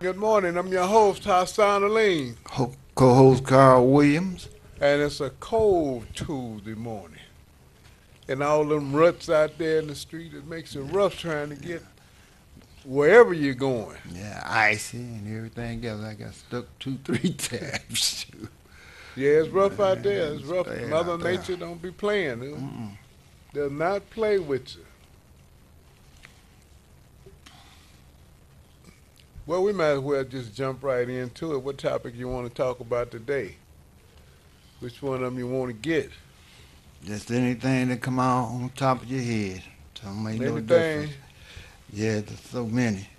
Good morning. I'm your host, Hassan Aline, Co-host Carl Williams. and it's a cold Tuesday morning. And all them ruts out there in the street, it makes it rough trying to get wherever you're going. Yeah, icy and everything else. I got stuck two, three times. Yeah, it's rough out there. It's It's rough. bad Mother out there. Nature don't be playing. Mm-mm. They'll not play with you. Well, we might as well just jump right into it. What topic you want to talk about today? Which one of them you want to get? Just anything that come out on top of your head. Don't make no Anything? difference. Yeah, there's so many.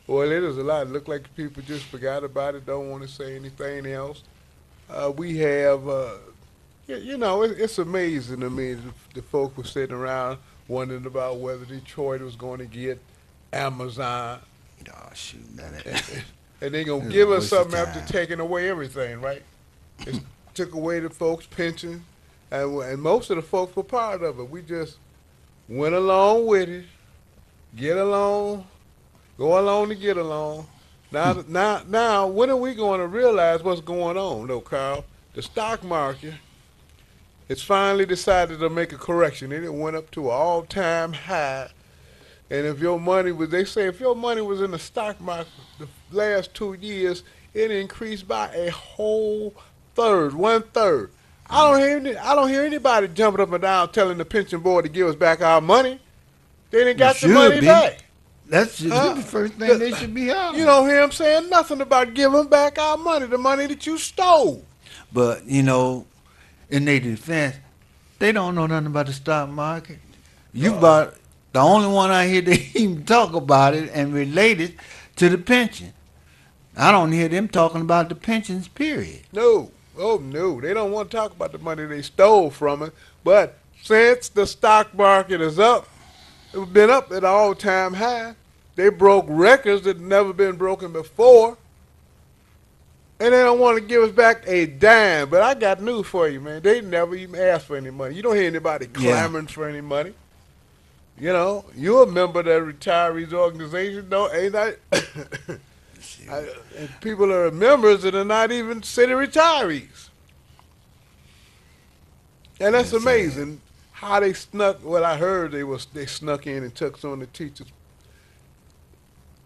Well, it is a lot. It look like people just forgot about it. Don't want to say anything else. We have, it's amazing to me the folk were sitting around wondering about whether Detroit was going to get Amazon, Oh shoot, that and, is and they gonna it's a give us waste of something after time. taking away everything, right? It took away the folks' pension, and most of the folks were part of it. We just went along with it, get along, go along to get along. Now, when are we going to realize what's going on, though, Carl? The stock market has finally decided to make a correction, and it went up to an all-time high. And if your money was, they say, if your money was in the stock market the last 2 years, it increased by a whole third, 1/3. I don't hear anybody jumping up and down telling the pension board to give us back our money. They didn't You got the should money be. back. That should be Huh? the first thing they The- should be You hollering. don't hear them saying nothing about giving back our money, the money that you stole. But in their defense, they don't know nothing about the stock market. You Uh, about the only one I hear they even talk about it and relate it to the pension. I don't hear them talking about the pensions, period. no, oh no, they don't want to talk about the money they stole from it. But since the stock market is up, it's been up at an all-time high. They broke records that never been broken before, and they don't want to give us back a dime. But I got news for you, man. They never even asked for any money. You don't hear anybody Yeah. clamoring for any money. You know, you're a member of that retirees organization, don't ain't that? And people are members that are not even city retirees. And that's That's sad. amazing how they snuck. Well, I heard they snuck in and took some of the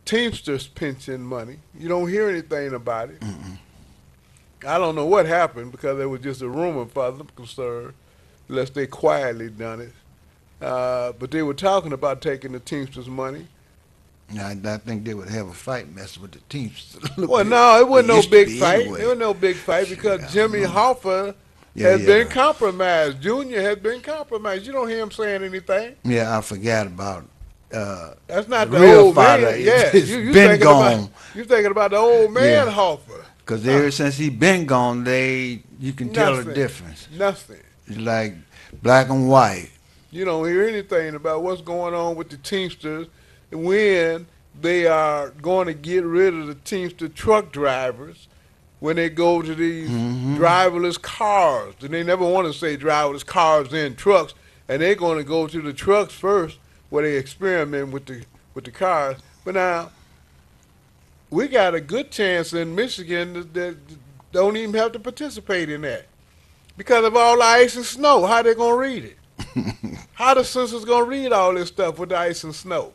Teamsters pension money. You don't hear anything about it. Mm-mm. I don't know what happened because it was just a rumor, as far as I'm concerned, unless they quietly done it. But they were talking about taking the Teamsters money. I think they would have a fight messing with the Teamsters. Well, no, it wasn't They no used to big be fight. anyway. It was no big fight because Shoot, I Jimmy don't know. Hoffa Yeah, has been yeah. compromised. Junior has been compromised. You don't hear him saying anything. Yeah, I forgot about That's the not the real old father. man. Yeah, It's you been thinking gone. about you thinking about the old man Yeah. Hoffa. Because ever since he been gone, you can tell the Nothing. difference. Nothing. It's like black and white. You don't hear anything about what's going on with the Teamsters when they are going to get rid of the Teamster truck drivers when they go to these Hmm. driverless cars. And they never want to say driverless cars in trucks. And they're going to go to the trucks first where they experiment with the cars. But now, we got a good chance in Michigan that don't even have to participate in that. Because of all the ice and snow, how they going to read it? How the censors gonna read all this stuff with the ice and snow?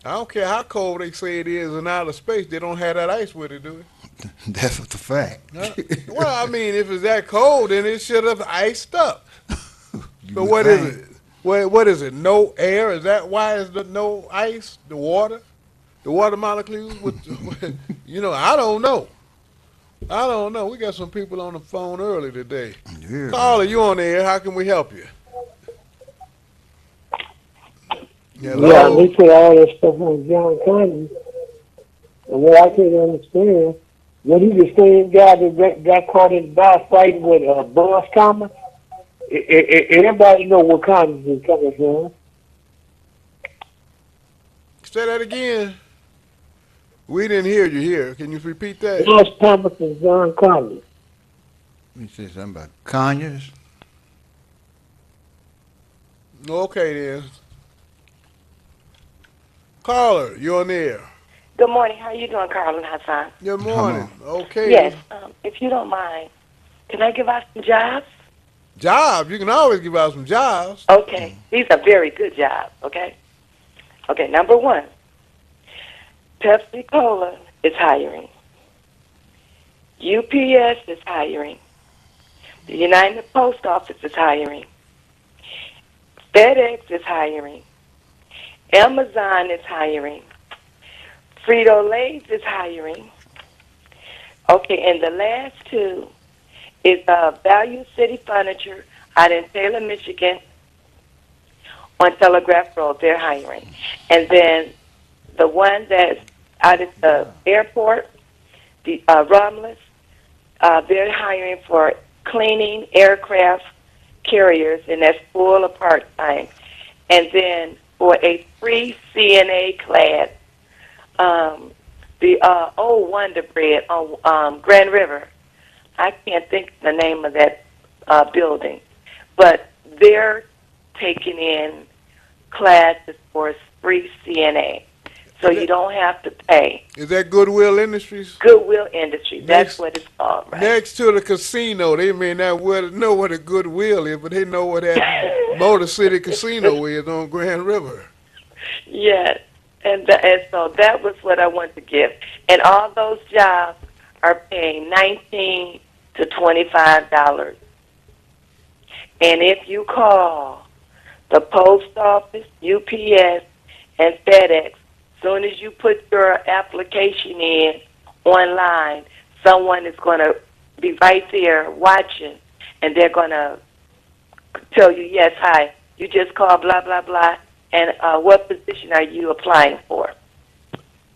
I don't care how cold they say it is in outer space, they don't have that ice with it, do That's the fact. they? Huh? Well, I mean, if it's that cold, then it should have iced up. You But would what is think. it? What is it? No air? Is that why is the no ice? The water? The water molecules? I don't know. I don't know. We got some people on the phone early today. Yeah. Caller, you on the air? How can we help you? Yeah, Hello. they put all that stuff on John Connor. And what I couldn't understand, was he the same guy that got caught in the bar fighting with Boss Thomas? Everybody know what Connors is coming from. Say that again. We didn't hear you here. Can you repeat that? Boss Thomas and John Connors. You said something about Conyers? Okay then. Caller, you're on the air. Good morning. How are you doing, Carl and Hassan? Good Come morning. on. Okay. Yes. If you don't mind, can I give out some jobs? Jobs. You can always give out some jobs. Okay. These are very good jobs, okay? Okay, number one, Pepsi Cola is hiring. UPS is hiring. The United Post Office is hiring. FedEx is hiring. Amazon is hiring. Frito-Lay's is hiring. Okay, and the last two is Value City Furniture out in Taylor, Michigan on Telegraph Road. They're hiring. And then the one that's out at the airport, the Romulus, they're hiring for cleaning aircraft carriers, and that's full or part-time. And then for a free CNA class, the old Wonder Bread on Grand River. I can't think of the name of that building, but they're taking in classes for free CNA, so you don't have to pay. Is that Goodwill Industries? Goodwill Industries, that's Next- what it's called, right? Next to the casino. They may not know what a Goodwill is, but they know what that Motor City Casino is on Grand River. Yes, and so that was what I wanted to give. And all those jobs are paying $19 to $25. And if you call the post office, UPS, and FedEx, soon as you put your application in online, someone is going to be right there watching, and they're going to tell you, yes, hi, you just called blah, blah, blah, and what position are you applying for?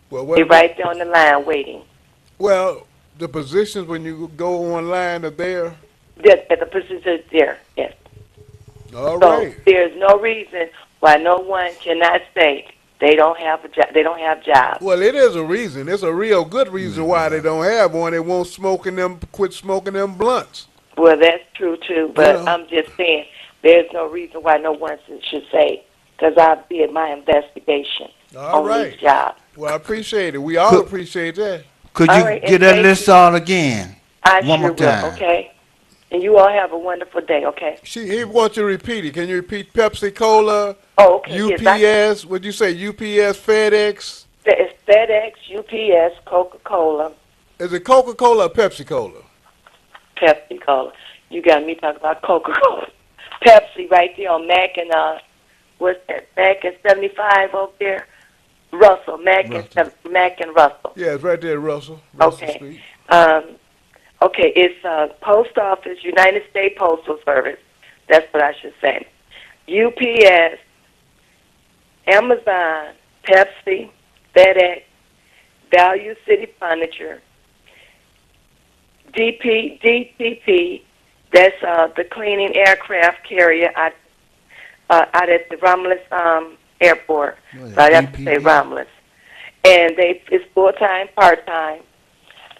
Well, They're right there on the line waiting. well, the positions when you go online are there. The position is there, yes. All So right. there's no reason why no one cannot say they don't have a job. They don't have jobs. Well, it is a reason. It's a real good reason why they don't have one. They won't quit smoking them blunts. Well, that's true too. But Yeah. I'm just saying there's no reason why no one should say, because I did my investigation All on right. these jobs. Well, I appreciate it. We all Could- appreciate that. Could All you right, get and that thank list you. out again? I One sure more will. time. Okay. And you all have a wonderful day. Okay. He wants you to repeat it. Can you repeat Pepsi Cola, Oh, okay. Yes, UPS? What'd you say? UPS, FedEx? it's FedEx, UPS, Coca-Cola, Is it Coca-Cola or Pepsi Cola? Pepsi Cola. You got me talking about Coca-Cola. Pepsi right there on Mac and what's that? Mac and 75 over there. Russell, Mac and Russell. Yeah, it's right there, Russell. Okay. Street. Okay, it's Post Office, United States Postal Service. That's what I should say. UPS, Amazon, Pepsi, FedEx, Value City Furniture, DPP, that's the cleaning aircraft carrier out at the Romulus airport. What is So I have to say DPP? Romulus. And it's full-time, part-time.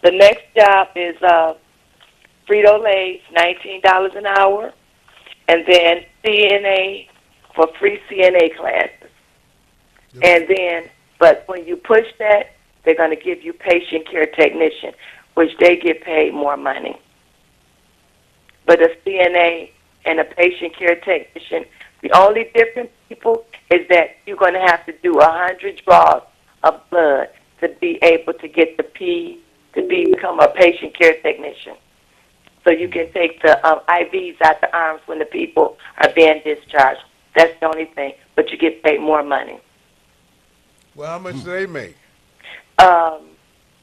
The next job is Frito-Lay's, $19 an hour, and then CNA for free CNA classes. Yep. And then, but when you push that, they're going to give you patient care technician, which they get paid more money. But a CNA and a patient care technician, the only difference, people, is that you're going to have to do 100 draws of blood to be able to get the become a patient care technician. So you can take the IVs out the arms when the people are being discharged. That's the only thing. But you get paid more money. Well, how much do they make?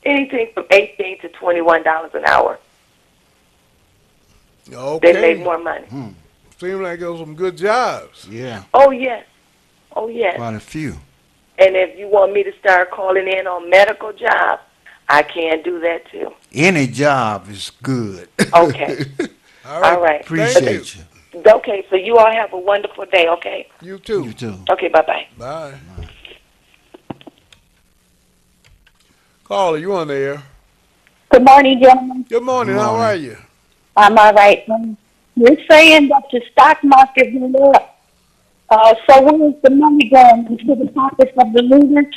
Anything from $18 to $21 an hour. Okay. They make more money. Seems like those some good jobs. Yeah, Oh, yes. Oh, yes. quite a few. And if you want me to start calling in on medical jobs, I can do that too. Any job is good. Okay. All right. All right. Appreciate you. Okay, so you all have a wonderful day, okay? You too. You too. Okay, bye-bye. Bye. Caller, you on the air. Good morning, gentlemen. Good morning. Good How morning. are you? I'm all right. You're saying that the stock market went up. So where is the money going? Into the pockets of the looters?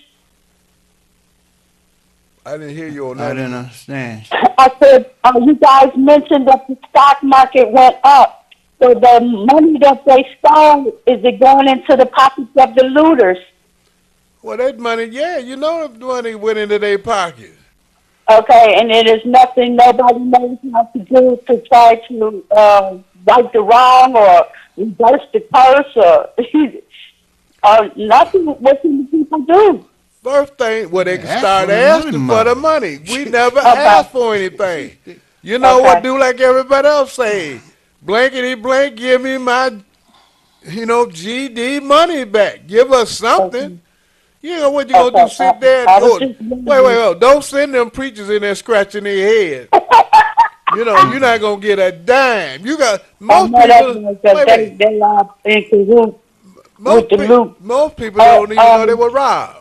I didn't hear you on I that. didn't understand. I said, you guys mentioned that the stock market went up. So the money that they stole, is it going into the pockets of the looters? Well, that money, yeah, you know the money went into their pocket. Okay, and it is nothing nobody knows how to do to try to right the wrong or reverse the curse or nothing. What can the people do? First thing, well, they can Ask start for the asking for the money. money. We never Okay. asked for anything. You know what? Okay. Do like everybody else say. Blankety blank, give me my, GD money back. Give us something. You know what you gonna do? Okay. Sit there I and was go. just Wait. Don't send them preachers in there scratching their head. You're not gonna get a dime. You got most people. Wait. They are in cahoots with the loot. Most people don't even know they were robbed.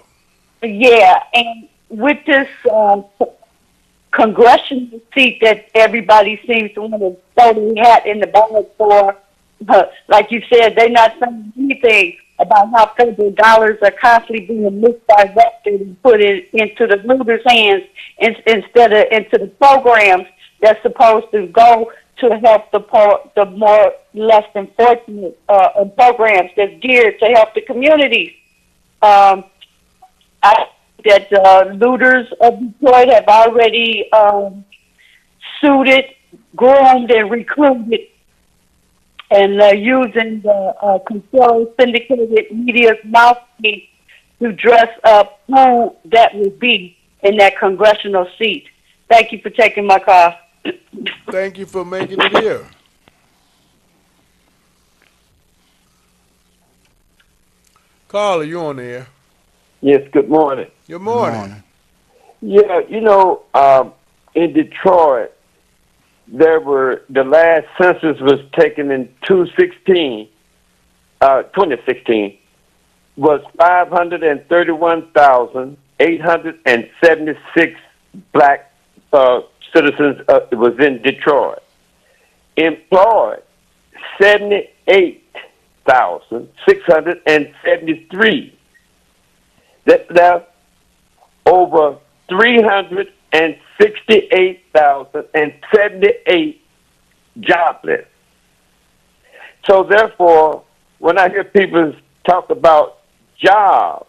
Yeah, and with this congressional seat that everybody seems to want to throw their hat in the bag for, like you said, they're not saying anything about how federal dollars are constantly being misdirected and put it into the looters' hands instead of into the programs that's supposed to go to help the poor, the more less than fortunate, programs that's geared to help the communities. I think that looters of Detroit have already suited, groomed, and recruited, and using the controlled syndicated media's mouthpiece to dress up who that would be in that congressional seat. Thank you for taking my call. Thank you for making it here. Carla, you on the air. Yes, good morning. Good morning. Yeah, in Detroit, the last census was taken in 2016, was 531,876 black citizens was in Detroit. Employed, 78,673. That left over 368,078 jobless. So therefore, when I hear people talk about jobs,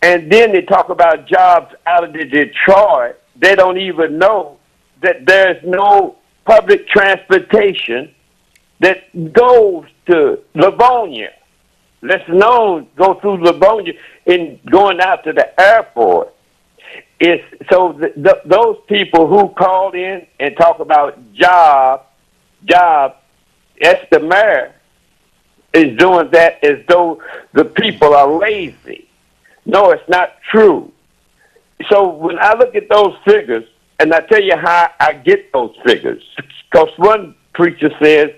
and then they talk about jobs out of Detroit, they don't even know that there's no public transportation that goes to Livonia. Let's know go through Livonia in going out to the airport. It's so those people who called in and talk about job, that's the mayor is doing that as though the people are lazy. No, it's not true. So when I look at those figures, and I tell you how I get those figures, because one preacher says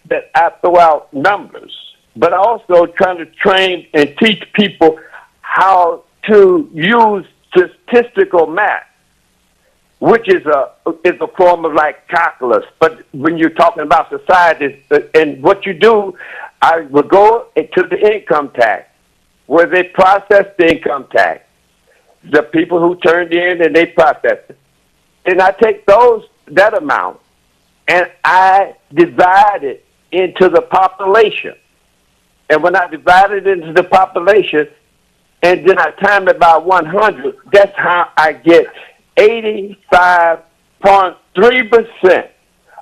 that I throw out numbers, but also trying to train and teach people how to use statistical math, which is a form of like calculus. But when you're talking about society and what you do, I would go to the income tax, where they process the income tax. The people who turned in and they process it. And I take that amount and I divide it into the population. And when I divide it into the population, and then I time it by 100, that's how I get 85.3%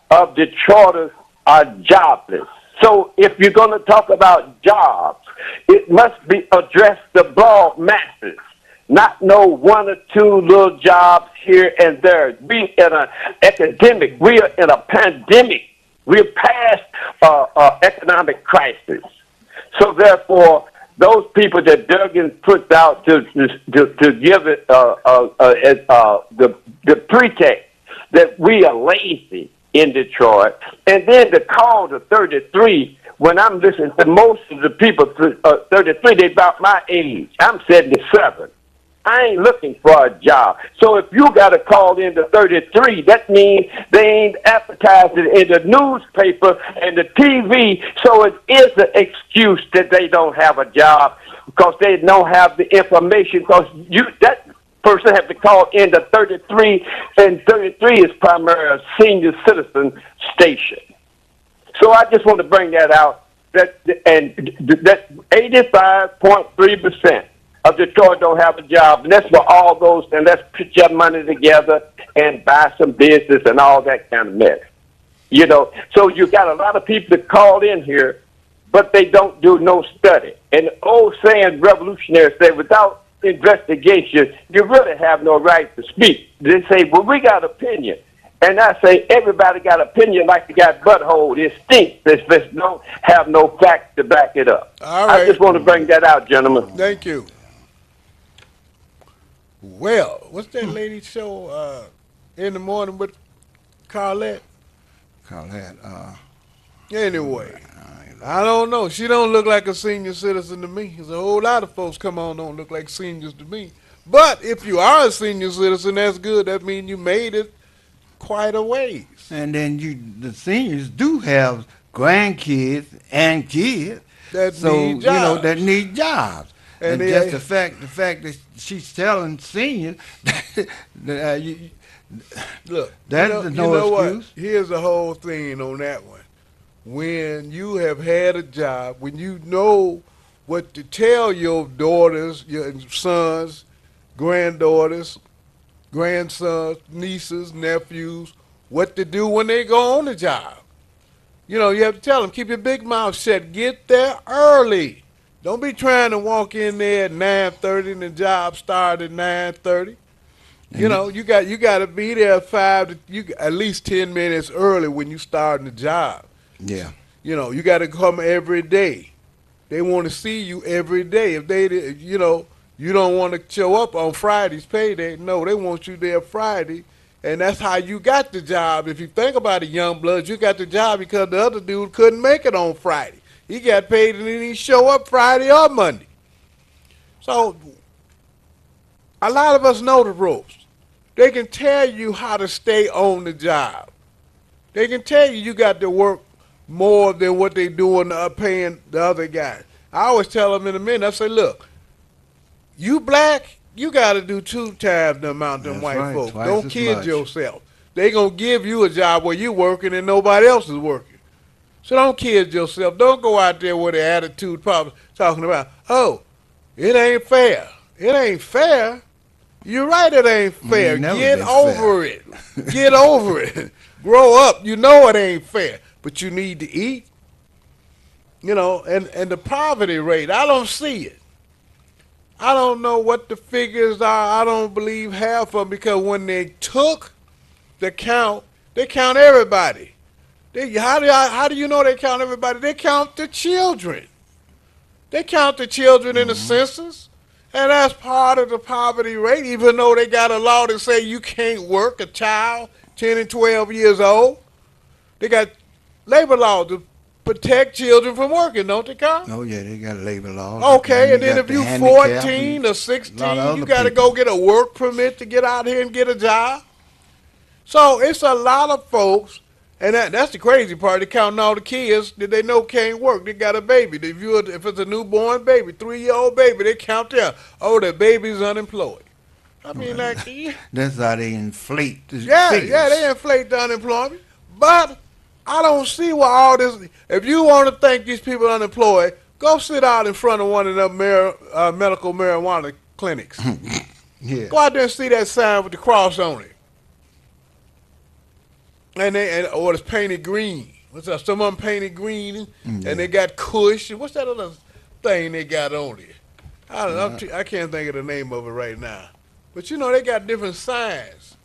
of Detroiters are jobless. So if you're going to talk about jobs, it must be address the broad masses, not no one or two little jobs here and there. We in an epidemic. We are in a pandemic. We're past economic crisis. So therefore, those people that Duggan puts out to give it the pretext that we are lazy in Detroit, and then to call the 33, when I'm listening to most of the people, 33, they about my age. I'm 77. I ain't looking for a job. So if you got to call in to 33, that means they ain't advertising in the newspaper and the TV. So it is an excuse that they don't have a job because they don't have the information. Because person have to call in to 33, and 33 is primarily a senior citizen station. So I just want to bring that out. That 85.3% of Detroit don't have a job, and that's for all those. And let's put your money together and buy some business and all that kind of mess. You know, so you got a lot of people that call in here, but they don't do no study. And the old saying, revolutionaries say, without investigation, you really have no right to speak. They say, well, we got opinion. And I say, everybody got opinion like they got butthole. It stinks. They don't have no facts to back it up. All right. I just want to bring that out, gentlemen. Thank you. Well, what's that lady show in the morning with Carlette? Anyway, I don't know. She don't look like a senior citizen to me. There's a whole lot of folks come on don't look like seniors to me. But if you are a senior citizen, that's good. That means you made it quite a ways. And then the seniors do have grandkids and kids That so need jobs. that need jobs. And And they- just the fact that she's telling seniors that Look, That's no what? excuse. Here's the whole thing on that one. When you have had a job, when you know what to tell your daughters, your sons, granddaughters, grandsons, nieces, nephews, what to do when they go on the job. You know, you have to tell them, keep your big mouth shut. Get there early. Don't be trying to walk in there at 9:30 and the job start at 9:30. You know, you got to be there at least 10 minutes early when you starting the job. yeah. You know, you got to come every day. They want to see you every day. If they, you know, you don't want to show up on Friday's payday, no, they want you there Friday, and that's how you got the job. If you think about it, young bloods, you got the job because the other dude couldn't make it on Friday. He got paid and then he show up Friday or Monday. So a lot of us know the ropes. They can tell you how to stay on the job. They can tell you got to work more than what they doing paying the other guys. I always tell them in a minute, I say, look, you black, you got to do 2 times the amount them That's white right, folks. twice Don't as kid much. yourself. They going to give you a job where you working and nobody else is working. So don't kid yourself. Don't go out there with the attitude probably talking about, oh, it ain't fair. It ain't fair. You're right, it ain't fair. ain't never Get been over it. Get over it. Grow up. You know it ain't fair, but you need to eat. You know, and the poverty rate, I don't see it. I don't know what the figures are. I don't believe half of them because when they took the count, they count everybody. How do you know they count everybody? They count the children. They count the children in the census. And that's part of the poverty rate, even though they got a law that say you can't work a child 10 and 12 years old. They got labor laws to protect children from working, don't they, Carl? Oh yeah, they got labor laws. Okay, and then got if the you handicap 14 or and 16, a lot of you other got to people. go get a work permit to get out here and get a job. So it's a lot of folks, and that's the crazy part. They counting all the kids that they know can't work. They got a baby. If it's a newborn baby, 3-year-old baby, they count there. Oh, the baby's unemployed. I mean, like, yeah, That's how they inflate the figures. they inflate the unemployment. But I don't see why all this. If you want to think these people unemployed, go sit out in front of one of them medical marijuana clinics. Yeah. Go out there and see that sign with the cross on it. Or it's painted green. What's that? Some of them painted green, and they got Kush. What's that other thing they got on it? I don't know. I can't think of the name of it right now. But you know, they got different signs.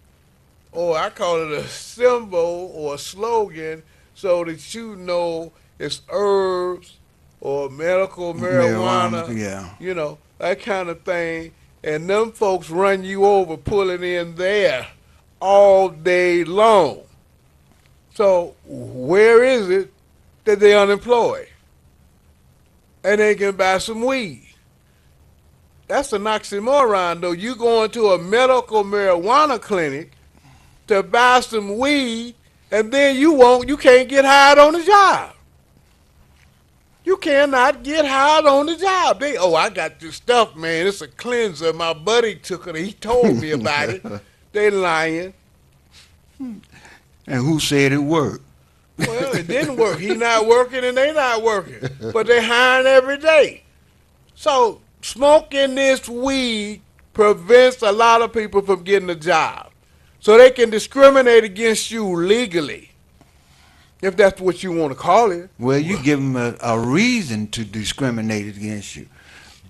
Or I call it a symbol or a slogan so that you know it's herbs or medical marijuana. Yeah. You know, that kind of thing. And them folks run you over pulling in there all day long. So where is it that they unemployed? And they can buy some weed. That's an oxymoron, though. You going to a medical marijuana clinic to buy some weed, and then you can't get hired on the job. You cannot get hired on the job. I got this stuff, man. It's a cleanser. My buddy took it. He told me about it. They lying. And who said it worked? Well, it didn't work. He not working and they not working. But they hiring every day. So smoking this weed prevents a lot of people from getting a job. So they can discriminate against you legally, if that's what you want to call it. Well, you give them a reason to discriminate against you.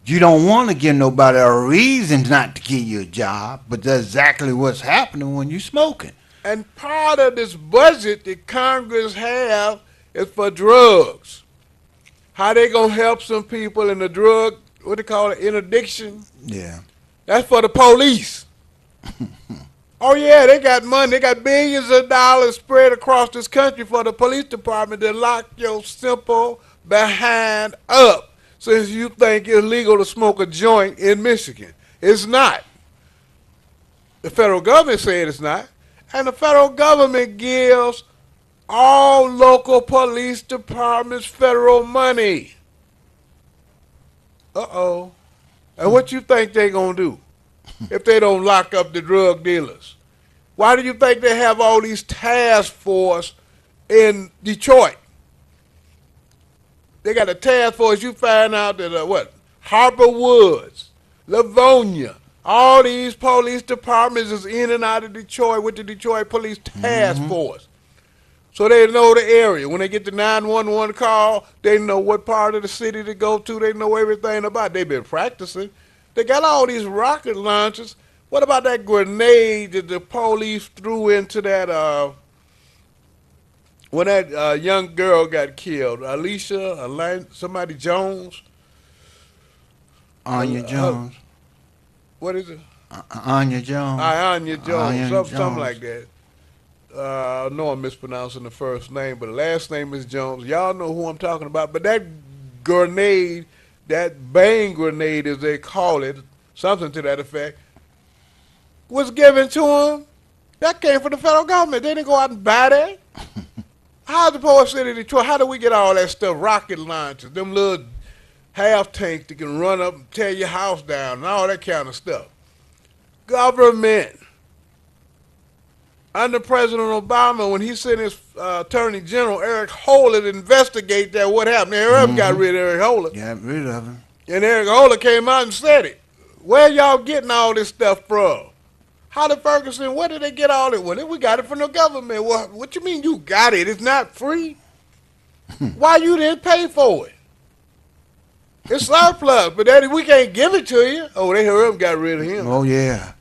You don't want to give nobody a reason not to give you a job, but that's exactly what's happening when you're smoking. And part of this budget that Congress have is for drugs. How they gonna help some people in the drug, what they call it, interdiction? Yeah. That's for the police. Oh yeah, they got money. They got billions of dollars spread across this country for the police department to lock your simple behind up. Since you think it's legal to smoke a joint in Michigan. It's not. The federal government said it's not. And the federal government gives all local police departments federal money. Uh-oh. And what you think they gonna do if they don't lock up the drug dealers? Why do you think they have all these task force in Detroit? They got a task force. You find out that Harper Woods, Livonia, all these police departments is in and out of Detroit with the Detroit Police Task Force. So they know the area. When they get the 911 call, they know what part of the city to go to. They know everything about it. They've been practicing. They got all these rocket launchers. What about that grenade that the police threw into that, when that young girl got killed? Somebody Jones? Anya Jones. What is it? Anya Jones. Anya Jones. Anya Something Jones. like that. I know I'm mispronouncing the first name, but the last name is Jones. Y'all know who I'm talking about. But that grenade, that bang grenade as they call it, something to that effect, was given to him. That came from the federal government. They didn't go out and buy that. How's the poor city of Detroit? How do we get all that stuff? Rocket launchers, them little half tanks that can run up and tear your house down and all that kind of stuff. Government. Under President Obama, when he sent his Attorney General, Eric Holder, to investigate that, what happened? Eric got rid of Eric Holder. Got rid of him. And Eric Holder came out and said it. Where y'all getting all this stuff from? Holly Ferguson, where did they get all it? Well, we got it from the government. What you mean you got it? It's not free. Why you didn't pay for it? It's surplus, but Daddy, we can't give it to you. Oh, they heard him, got rid of him. Oh, yeah.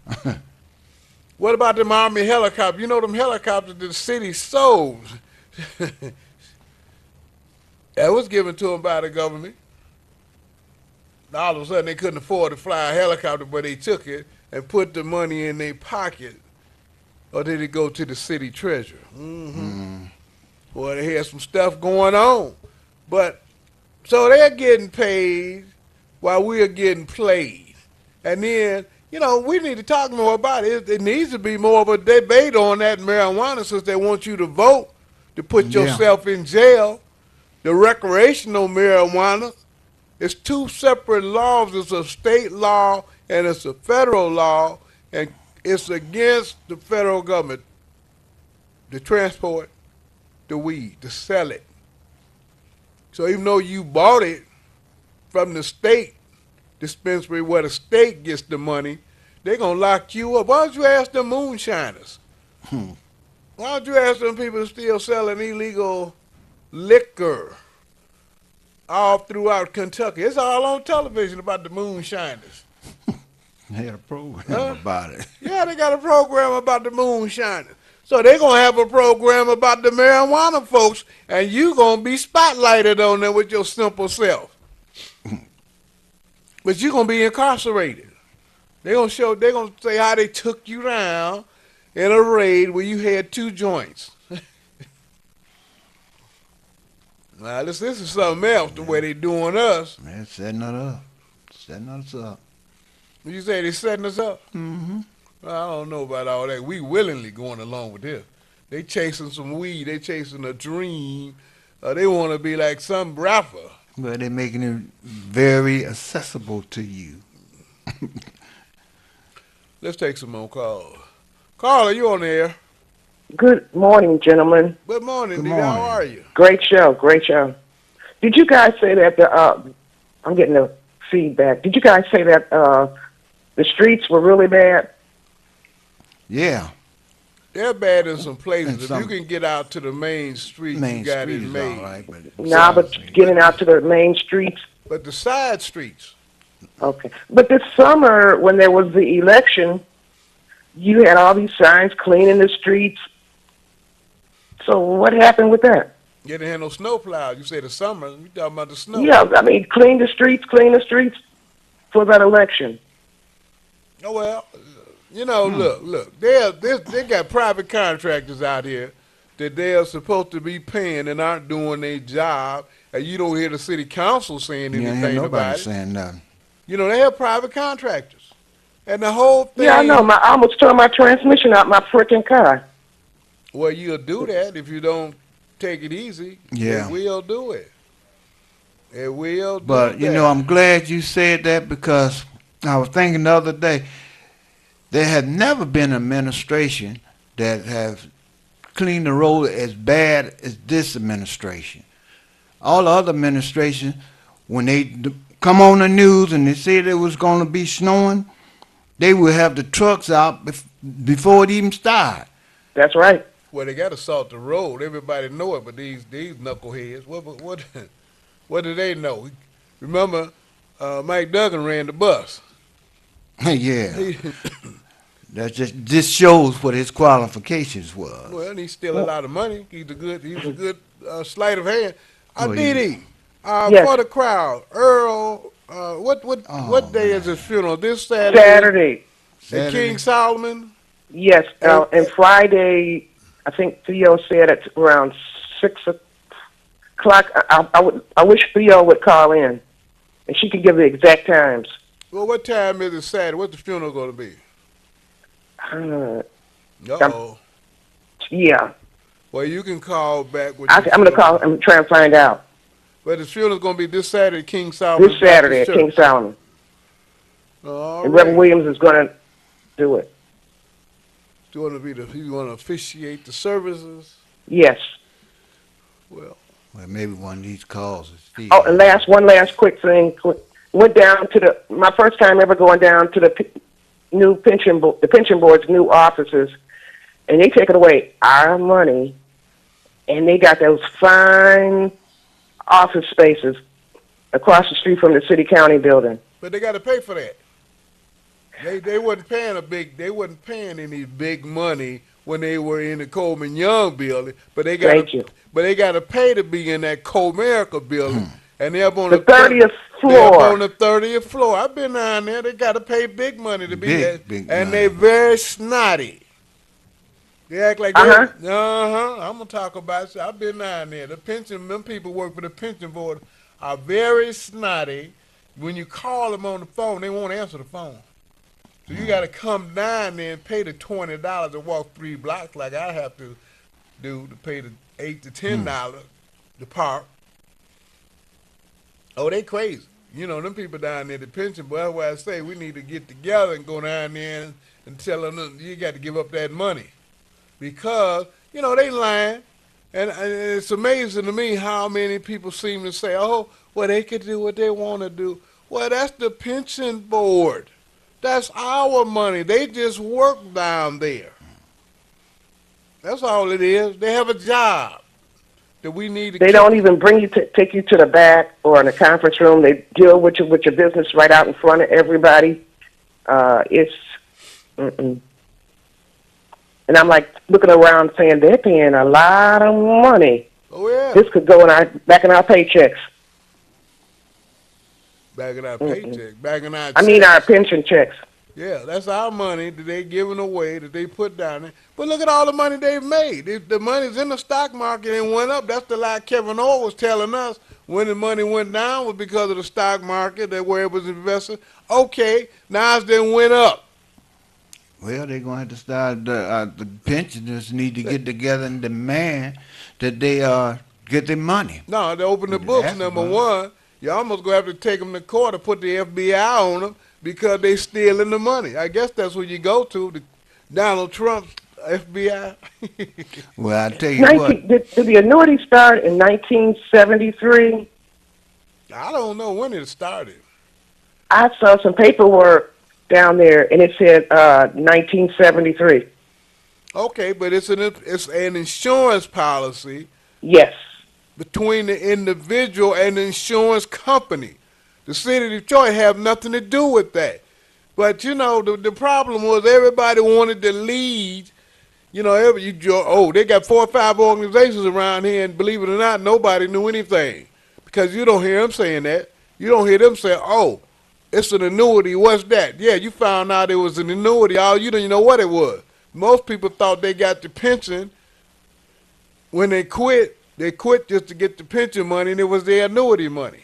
What about them Army helicopters? You know them helicopters that the city sold. That was given to them by the government. All of a sudden, they couldn't afford to fly a helicopter, but they took it and put the money in their pocket. Or did it go to the city treasurer? Well, they had some stuff going on. But, so they're getting paid while we're getting played. And then, you know, we need to talk more about it. It needs to be more of a debate on that marijuana, since they want you to vote to put yourself in jail. The recreational marijuana, it's two separate laws. It's a state law and it's a federal law, and it's against the federal government to transport the weed, to sell it. So even though you bought it from the state dispensary where the state gets the money, they're going to lock you up. Why don't you ask them moonshiners? Why don't you ask them people still selling illegal liquor all throughout Kentucky? It's all on television about the moonshiners. They had a program about it. Yeah, they got a program about the moonshiners. So they're going to have a program about the marijuana folks, and you going to be spotlighted on there with your simple self. But you're going to be incarcerated. They're going to say how they took you down in a raid where you had 2 joints. Now, this is something else, the way they doing us. Man, setting it up. Setting us up. You say they setting us up? Mm-hmm. Well, I don't know about all that. We willingly going along with this. They chasing some weed. They chasing a dream. They want to be like some rapper. Well, they're making it very accessible to you. Let's take some more calls. Carla, you on the air? Good morning, gentlemen. Good morning, Good Dee. How morning. are you? Great show, great show. Did you guys say that I'm getting the feedback. Did you guys say that the streets were really bad? Yeah, They're bad in some places. And If some- you can get out to the main street, Main you got Street it is made. all right, but Nah, but getting out to the main streets. But the side streets, Okay. But this summer, when there was the election, you had all these signs cleaning the streets. So what happened with that? you didn't have no snow plows. You say the summer. You talking about the snow? Yeah, I mean, clean the streets for that election. Oh, well, you know, look. They got private contractors out here that they are supposed to be paying and aren't doing their job, and you don't hear the city council saying you ain't anything hear about nobody it. saying nothing. You know, they have private contractors, and the whole thing. Yeah, I know. I almost tore my transmission out my freaking car. Well, you'll do that if you don't take it easy. Yeah. It will do it. It will do But you that. know, I'm glad you said that because I was thinking the other day, there has never been an administration that has cleaned the road as bad as this administration. All the other administrations, when they come on the news and they said it was going to be snowing, they would have the trucks out before it even started. That's right. Well, they got to salt the road. Everybody know it, but these knuckleheads, what do they know? Remember, Mike Duggan ran the bus. Yeah, that just shows what his qualifications was. Well, he steal a lot of money. He's a good sleight of hand. Well, Didi, Yes. for the crowd, Earl. What Oh, day is man. his funeral? This Saturday. Saturday. At King Solomon. Yes, and Friday, I think Theo said at around 6 o'clock. I wish Theo would call in, and she could give the exact times. Well, what time is it Saturday? What's the funeral going to be? Uh-oh. Yeah, Well, you can call back with I'm going to call and try and find out. But the funeral's going to be this Saturday at King Solomon. This Saturday at Baptist King Church. Solomon. All And right. Reverend Williams is going to do it. You want to you want to officiate the services? Yes. Well, Well, maybe one of these calls is Steve. Oh, and one last quick thing. Went down to my first time ever going down to the new the pension board's new offices, and they taking away our money, and they got those fine office spaces across the street from the city county building. but they got to pay for that. They wasn't paying any big money when they were in the Coleman Young building, but they got Thank you. But they got to pay to be in that Comerica building, and they're up on The 30th They're up floor. on the 30th floor. I've been down there. They got to pay big money to be there, Big and money. they very snotty. They act like Uh-huh. I'm gonna talk about it. I've been down there. Them people work for the pension board are very snotty. When you call them on the phone, they won't answer the phone. So you got to come down there and pay the $20 and walk 3 blocks like I have to do to pay the $8 to $10 to park. Oh, they crazy. You know, them people down there, the pension board, that's why I say we need to get together and go down there and tell them you got to give up that money. Because, you know, they lying. And it's amazing to me how many people seem to say, oh, well, they could do what they want to do. Well, that's the pension board. That's our money. They just work down there. That's all it is. They have a job that we need to They keep. don't even bring you take you to the back or in the conference room. They deal with your business right out in front of everybody. It's, and I'm like looking around saying they're paying a lot of money. Oh, yeah. This could go back in our paychecks. Back in our paycheck. Back in our I mean checks. our pension checks. Yeah, that's our money that they giving away, that they put down there. But look at all the money they've made. The money's in the stock market and went up. That's the lie Kevin Orr was telling us. When the money went down was because of the stock market, that where it was invested. Okay, now it's then went up. Well, they're going to have to start, the pensioners need to get together and demand that they get their money. No, they open the Yeah, books, that's number right. one. You almost gonna have to take them to court or put the FBI on them because they stealing the money. I guess that's where you go to, the Donald Trump's FBI. Well, I tell you what. Did the annuity start in 1973? I don't know when it started. I saw some paperwork down there, and it said 1973. Okay, but it's an insurance policy Yes. between the individual and the insurance company. The city of Detroit have nothing to do with that. But you know, the problem was everybody wanted to lead. You know, they got 4 or 5 organizations around here, and believe it or not, nobody knew anything because you don't hear them saying that. You don't hear them say, "Oh, it's an annuity. What's that?" Yeah, you found out it was an annuity. All you didn't know what it was. Most people thought they got the pension when they quit. They quit just to get the pension money, and it was their annuity money.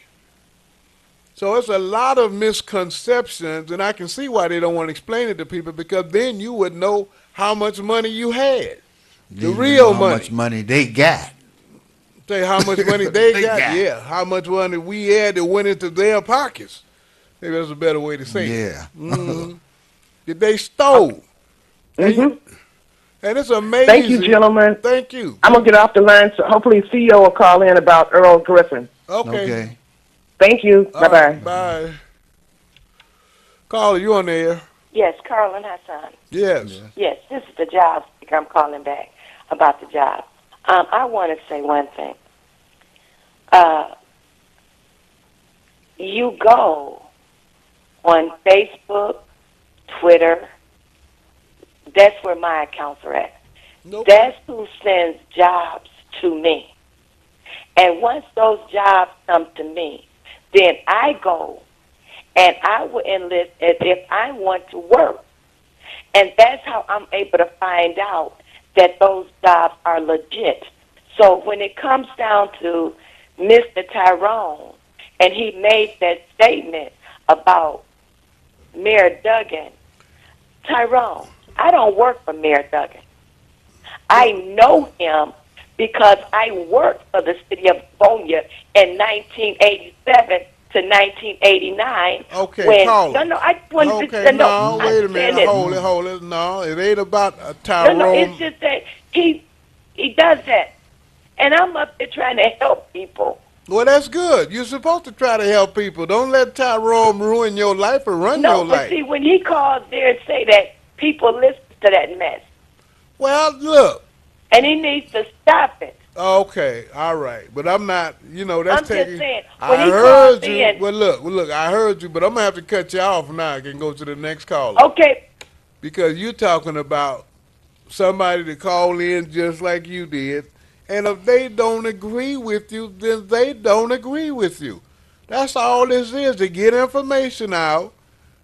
So it's a lot of misconceptions, and I can see why they don't want to explain it to people because then you would know how much money you had, the real how money. How much money they got. Say how much money they They got. got. Yeah, how much money we had that went into their pockets. Maybe that's a better way to say it. Yeah. That they stole. Mm-hmm. And it's amazing. Thank you, gentlemen. Thank you. I'm going to get off the line, so hopefully CEO will call in about Earl Griffin. Okay. Thank you. All Bye-bye. right, bye. Caller, you on the air? Yes, Carlin Hassan. Yes. Yes, this is the job speaker. I'm calling back about the job. I want to say one thing. You go on Facebook, Twitter. That's where my accounts are at. Nope. That's who sends jobs to me. And once those jobs come to me, then I go and I will enlist as if I want to work. And that's how I'm able to find out that those jobs are legit. So when it comes down to Mr. Tyrone, and he made that statement about Mayor Duggan, Tyrone, I don't work for Mayor Duggan. I know him because I worked for the city of Livonia in 1987 to 1989. Okay, Carla. No, I just wanted okay, to no, know. wait a minute. Hold it. No, it ain't about Tyrone. No, it's just that he does that. And I'm up there trying to help people. Well, that's good. You're supposed to try to help people. Don't let Tyrone ruin your life or run your No, but life. see, when he calls there and say that, people listen to that mess. Well, look. And he needs to stop it. Okay, all right. But I'm not, that's I'm taking... just saying, when I he heard calls you. in... Well, look, I heard you, but I'm going to have to cut you off now. I can go to the next caller. Okay. Because you're talking about somebody to call in just like you did, and if they don't agree with you, then they don't agree with you. That's all this is, to get information out,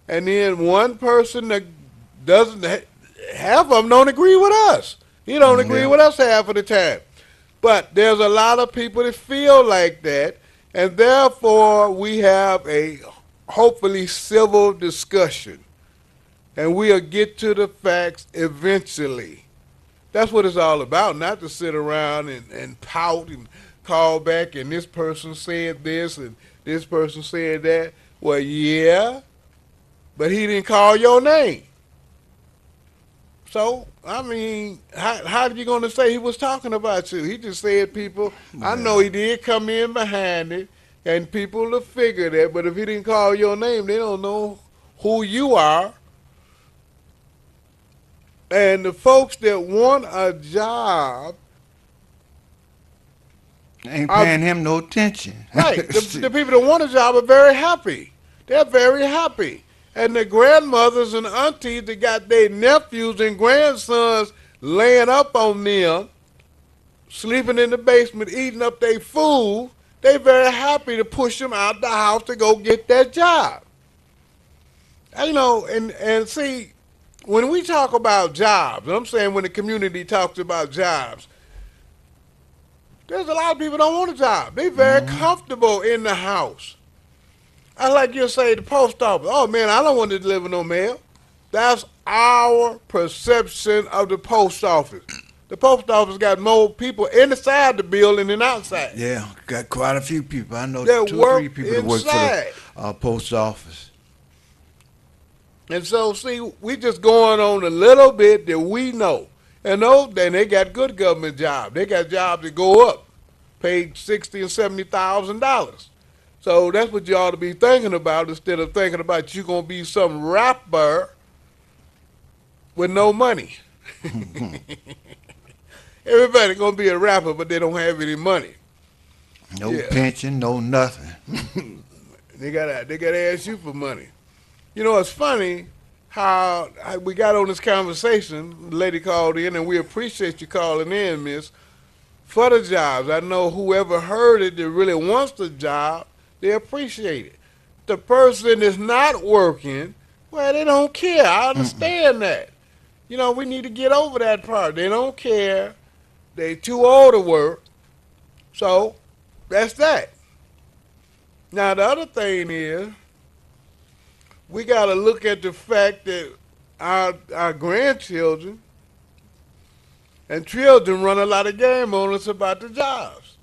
and then one person that doesn't, half of them don't agree with us. He don't agree with us half of the time. But there's a lot of people that feel like that, and therefore we have a hopefully civil discussion, and we'll get to the facts eventually. That's what it's all about, not to sit around and pout and call back and this person said this and this person said that. Well, yeah, but he didn't call your name. So, I mean, how are you going to say he was talking about you? He just said people, I know he did come in behind it, and people will figure that, but if he didn't call your name, they don't know who you are. And the folks that want a job ain't paying him no attention. Right. The people that want a job are very happy. They're very happy. And the grandmothers and aunties that got their nephews and grandsons laying up on them, sleeping in the basement, eating up their food, they very happy to push them out the house to go get that job. And see, when we talk about jobs, I'm saying when the community talks about jobs, there's a lot of people don't want a job. They're very comfortable in the house. I like you say the post office. Oh, man, I don't want to deliver no mail. That's our perception of the post office. The post office got more people inside the building than outside. Yeah, got quite a few people. I know That 2 or 3 work people that work inside. for the post office. And so, see, we just going on a little bit that we know. And they got good government jobs. They got jobs that go up, paid $60,000 and $70,000. So that's what you ought to be thinking about instead of thinking about you gonna be some rapper with no money. Everybody gonna be a rapper, but they don't have any money. No Yeah. pension, no nothing. They gotta ask you for money. You know, it's funny how we got on this conversation. The lady called in, and we appreciate you calling in, Miss, for the jobs. I know whoever heard it that really wants the job, they appreciate it. The person that's not working, well, they don't care. I understand that. You know, we need to get over that part. They don't care. They too old to work. So that's that. Now, the other thing is, we got to look at the fact that our grandchildren and children run a lot of game on us about the jobs,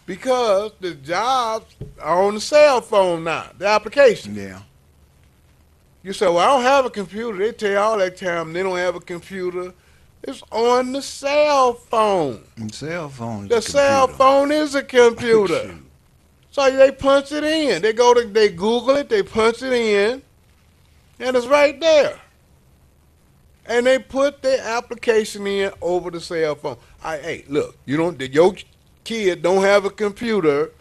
because the jobs are on the cell phone now, the application. Yeah. You say, well, I don't have a computer. They tell you all that time they don't have a computer. It's on the cell phone. And cell phones. The cell phone is a computer. So they punch it in. They Google it, they punch it in, and it's right there. And they put their application in over the cell phone. Hey, look, your kid don't have a computer,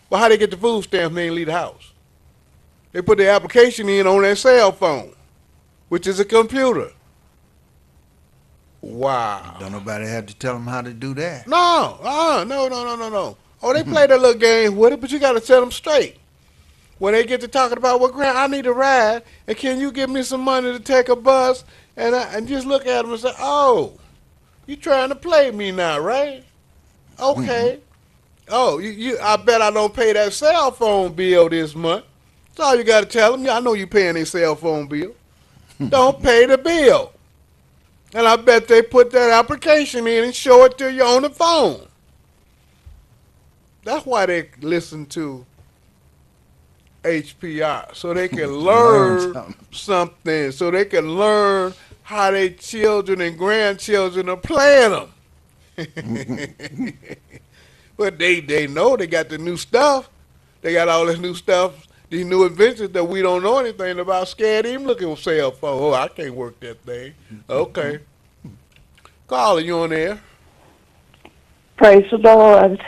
but how they get the food stamps when they ain't leave the house? They put their application in on their cell phone, which is a computer. Wow. Don't nobody have to tell them how to do that. No. Oh, they play that little game with it, but you got to tell them straight. When they get to talking about, well, Grant, I need a ride, and can you give me some money to take a bus? And just look at them and say, oh, you trying to play me now, right? Okay. Oh, I bet I don't pay that cell phone bill this month. That's all you got to tell them. I know you paying their cell phone bill. Don't pay the bill. And I bet they put that application in and show it to you on the phone. That's why they listen to HPR, so they can learn something, so they can learn how their children and grandchildren are playing them. But they know they got the new stuff. They got all this new stuff, these new inventions that we don't know anything about. Scared even looking at cell phone. Oh, I can't work that thing. Okay. Carla, you on there? Praise the Lord.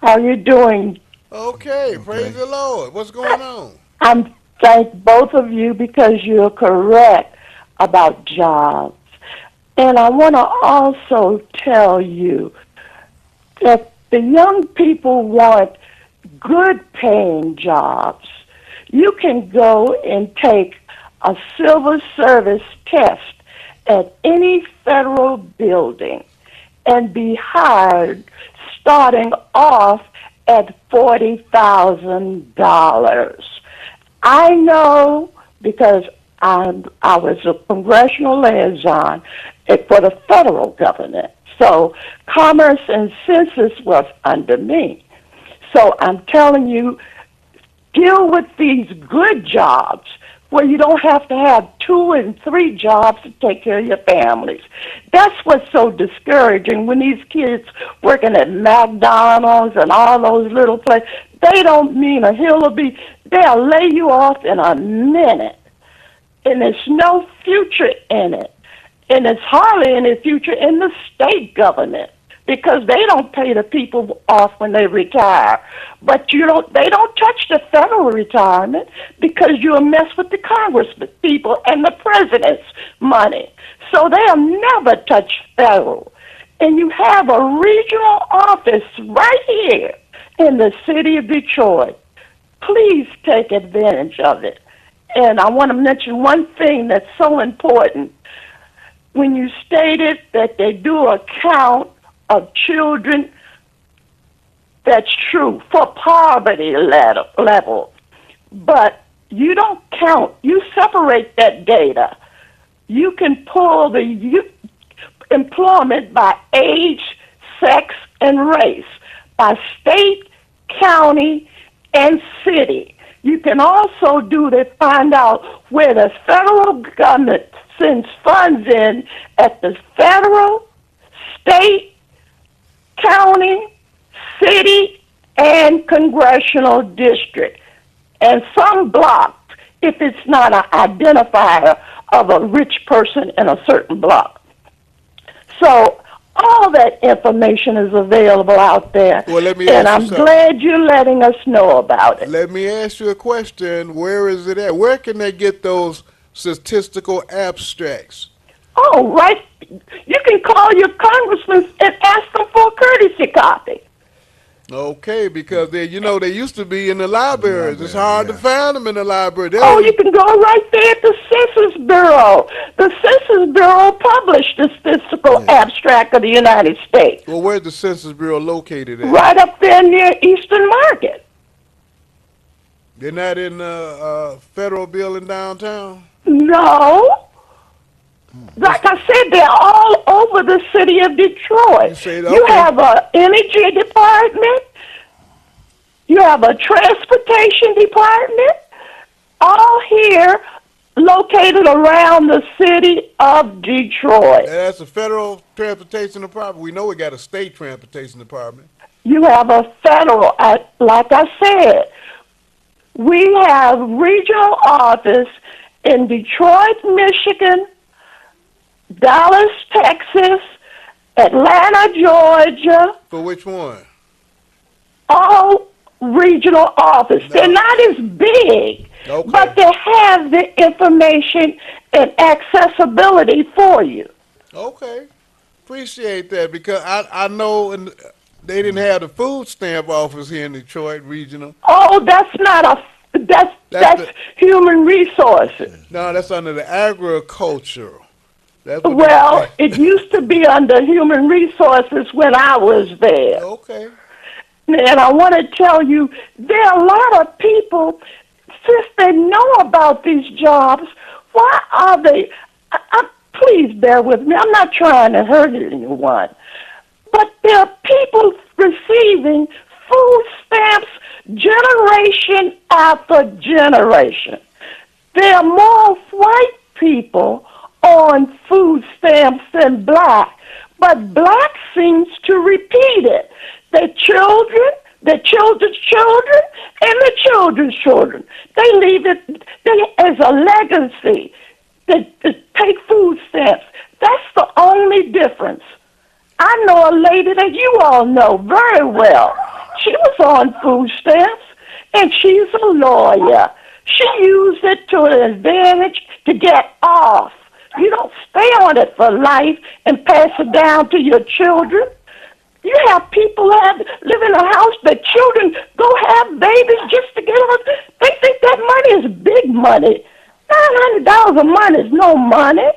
How you doing? Okay, praise the Lord. What's going on? I'm thank both of you because you're correct about jobs. And I want to also tell you that the young people want good paying jobs. You can go and take a civil service test at any federal building and be hired starting off at $40,000. I know because I was a congressional liaison for the federal government. So Commerce and Census was under me. So I'm telling you, deal with these good jobs where you don't have to have 2 and 3 jobs to take care of your families. That's what's so discouraging when these kids working at McDonald's and all those little places. They don't mean a hill of beans. They'll lay you off in a minute. And there's no future in it. And it's hardly any future in the state government because they don't pay the people off when they retire. But they don't touch the federal retirement because you'll mess with the Congress people and the president's money. So they'll never touch federal. And you have a regional office right here in the city of Detroit. Please take advantage of it. And I want to mention one thing that's so important. When you stated that they do a count of children, that's true for poverty level. But you don't count, you separate that data. You can pull if employment by age, sex, and race, by state, county, and city. You can also do to find out where the federal government sends funds in at the federal, state, county, city, and congressional district. And some blocks, if it's not an identifier of a rich person in a certain block. So all that information is available out there. Well, let me and ask I'm you something. glad you're letting us know about it. Let me ask you a question. Where is it at? Where can they get those statistical abstracts? Oh, right. You can call your congressman and ask them for a courtesy copy. Okay, because they used to be in the libraries. It's hard to yeah. find them in the library. Oh, you can go right there at the Census Bureau. The Census Bureau published the statistical abstract of the United States. Well, where's the Census Bureau located at? Right up there near Eastern Market. They're not in the federal building downtown? No. Like I said, they're all over the city of Detroit. You say, You okay. have an energy department. You have a transportation department. All here located around the city of Detroit. That's a federal transportation department. We know we got a state transportation department. You have a federal, like I said, we have regional office in Detroit, Michigan, Dallas, Texas, Atlanta, Georgia, For which one? all regional office. They're not as big, Okay. but they have the information and accessibility for you. Okay. Appreciate that because I know they didn't have the food stamp office here in Detroit regional. Oh, that's not a that's the- human resources. No, that's under the agricultural. That's what Well, it used to be under human resources when I was there. Okay. And I want to tell you, there are a lot of people, since they know about these jobs, why are they, please bear with me, I'm not trying to hurt anyone, but there are people receiving food stamps generation after generation. There are more white people on food stamps than black, but black seems to repeat it. Their children, their children's children, and their children's children. They leave it as a legacy. They take food stamps. That's the only difference. I know a lady that you all know very well. She was on food stamps, and she's a lawyer. She used it to an advantage to get off. You don't stay on it for life and pass it down to your children. You have people live in a house that children go have babies just to get on. They think that money is big money. $900 a month is no money.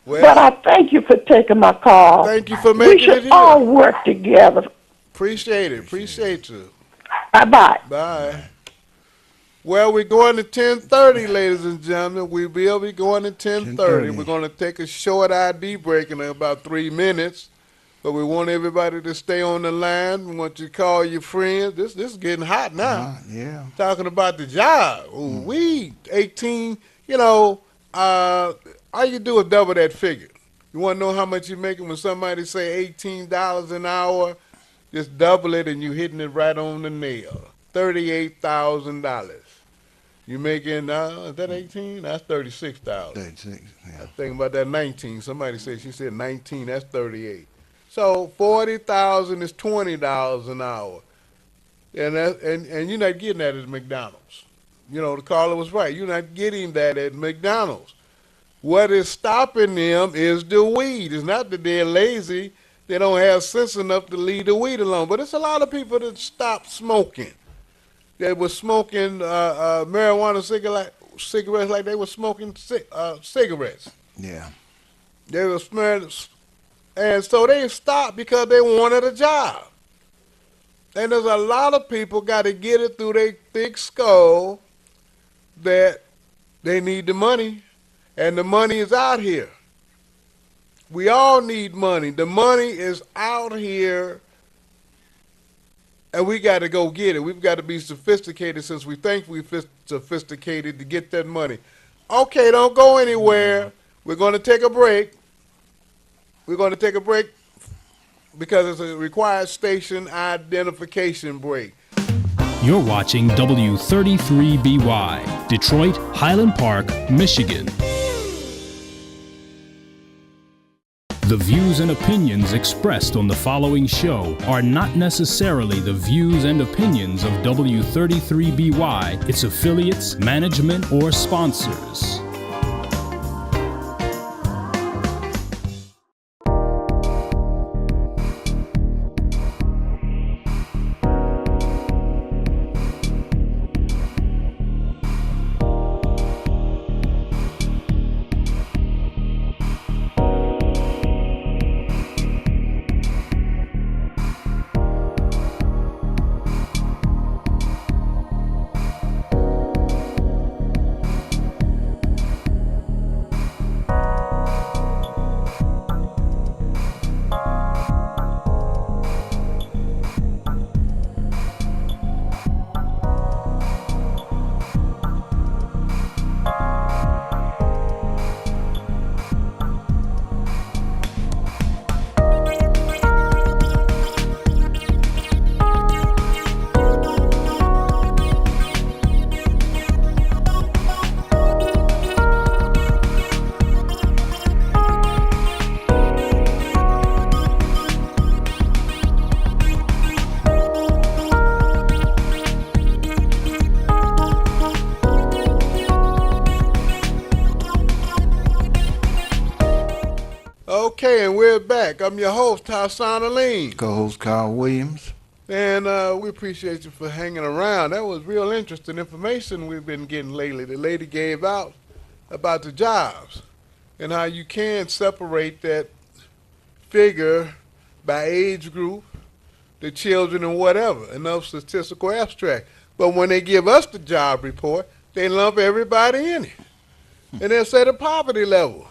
Well, But I thank you for taking my call. Thank you for We making it should here. all work together. Appreciate it. Appreciate you. Bye-bye. Bye. Well, we're going to 10:30, ladies and gentlemen. We will be going to 10:30. 10:30. We're going to take a short ID break in about 3 minutes. But we want everybody to stay on the line. We want you to call your friends. This is getting hot now. Yeah. Talking about the job. Ooh, we 18, all you do is double that figure. You want to know how much you're making when somebody say $18 an hour? Just double it and you're hitting it right on the nail. $38,000. You making, is that 18? That's 36,000. 36. Yeah. Thinking about that 19. Somebody said, she said 19, that's 38. So 40,000 is $20 an hour. And you're not getting that at McDonald's. The caller was right. You're not getting that at McDonald's. What is stopping them is the weed. It's not that they're lazy. They don't have sense enough to leave the weed alone. But it's a lot of people that stopped smoking. That was smoking marijuana cigarettes like they were smoking cigarettes. Yeah. They were smelling, and so they stopped because they wanted a job. And there's a lot of people got to get it through their thick skull that they need the money, and the money is out here. We all need money. The money is out here, and we got to go get it. We've got to be sophisticated since we think we're sophisticated to get that money. Okay, don't go anywhere. We're going to take a break. We're going to take a break because it's a required station identification break. You're watching W33BY, Detroit, Highland Park, Michigan. The views and opinions expressed on the following show are not necessarily the views and opinions of W33BY, its affiliates, management, or sponsors. Okay, and we're back. I'm your host, Tassan Aline. Co-host Carl Williams. And we appreciate you for hanging around. That was real interesting information we've been getting lately. The lady gave out about the jobs and how you can separate that figure by age group, the children and whatever, enough statistical abstract. But when they give us the job report, they lump everybody in it. And they'll say the poverty level.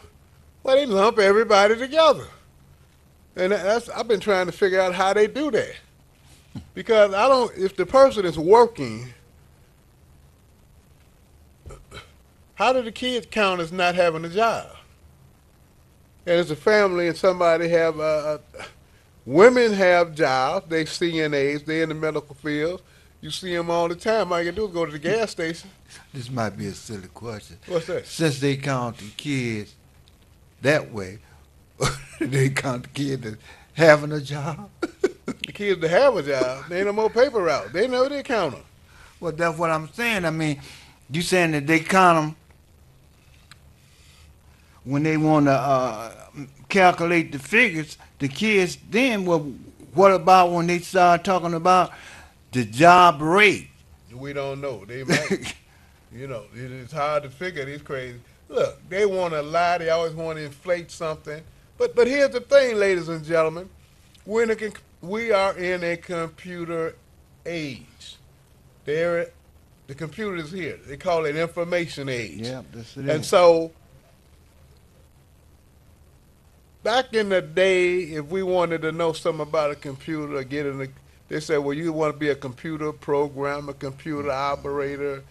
Well, they lump everybody together. And I've been trying to figure out how they do that. Because if the person is working, how do the kids count as not having a job? And it's a family and somebody women have jobs, they CNAs, they in the medical field. You see them all the time. All you can do is go to the gas station. This might be a silly question. What's that? Since they count the kids that way, they count the kids as having a job. The kids that have a job, they ain't no more paper route. They know they count them. Well, that's what I'm saying. I mean, you saying that they count them when they want to calculate the figures, the kids, then what about when they start talking about the job rate? We don't know. They might, it's hard to figure these crazy. Look, they want to lie. They always want to inflate something. But here's the thing, ladies and gentlemen. We are in a computer age. The computer is here. They call it information age. Yeah, that's it. And so, back in the day, if we wanted to know something about a computer, they said, well, you want to be a computer programmer, computer operator,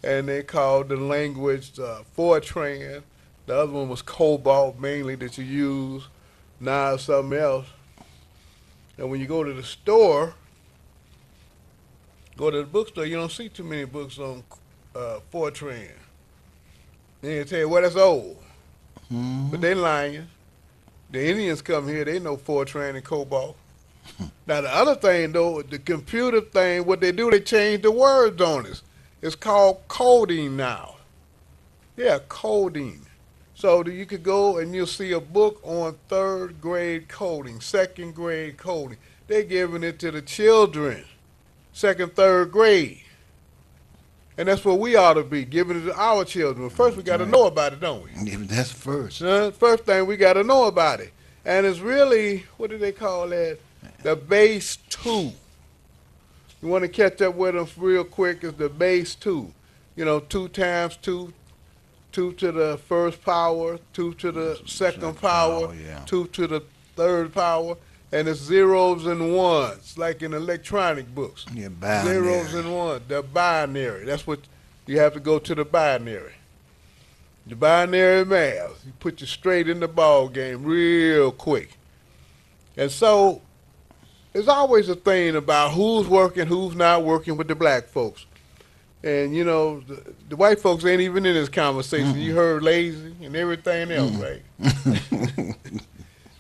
and they called the language Fortran. The other one was COBOL, mainly, that you use. Now it's something else. And when you go to the store, go to the bookstore, you don't see too many books on Fortran. They tell you, well, that's old. Mm-hmm. But they lying. The Indians come here, they know Fortran and COBOL. Now, the other thing, though, the computer thing, what they do, they change the words on us. It's called coding now. Yeah, coding. So you could go and you'll see a book on 3rd grade coding, 2nd grade coding. They're giving it to the children, 2nd, 3rd grade. And that's what we ought to be, giving it to our children. First, we got to know about it, don't we? Yeah, that's first. First thing, we got to know about it. And it's really, what do they call that? The base 2. You want to catch up with them real quick, is the base 2. 2 times 2, 2 to the first power, 2 to the second power, yeah. 2 to the third power, and it's zeros and ones, like in electronic books. Yeah, binary. Zeros and ones. The binary. That's what you have to go to the binary. The binary math. You put you straight in the ball game real quick. And so there's always a thing about who's working, who's not working with the black folks. And, you know, the white folks ain't even in this conversation. You heard lazy and everything else, right?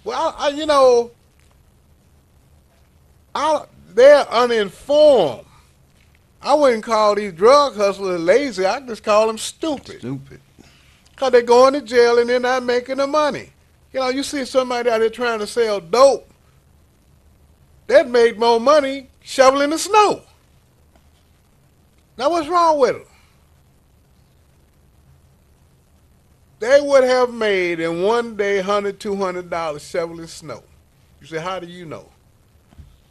Well, you know, they're uninformed. I wouldn't call these drug hustlers lazy. I just call them stupid. Stupid. Because they're going to jail and they're not making the money. You know, you see somebody out there trying to sell dope that made more money shoveling the snow. Now, what's wrong with them? They would have made in one day $100, $200 shoveling snow. You say, how do you know?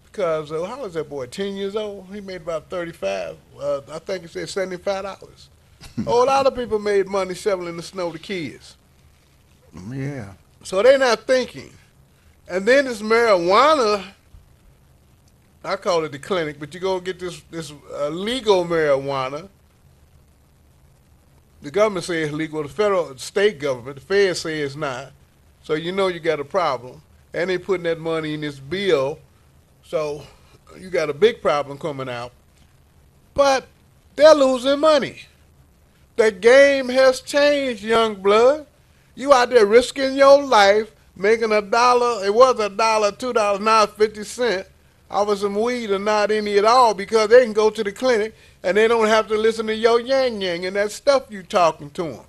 Because, how was that boy, 10 years old? He made about 35. I think he said $75. A lot of people made money shoveling the snow, the kids. Yeah. So they're not thinking. And then this marijuana, I call it the clinic, but you go get this legal marijuana. The government says it's legal. The state government, the feds say it's not. So you know you got a problem. And they putting that money in this bill. So you got a big problem coming out. But they're losing money. The game has changed, young blood. You out there risking your life, making $1. It was $1, $2, now it's 50 cents. Off of some weed or not any at all, because they can go to the clinic and they don't have to listen to your yang and that stuff you talking to them.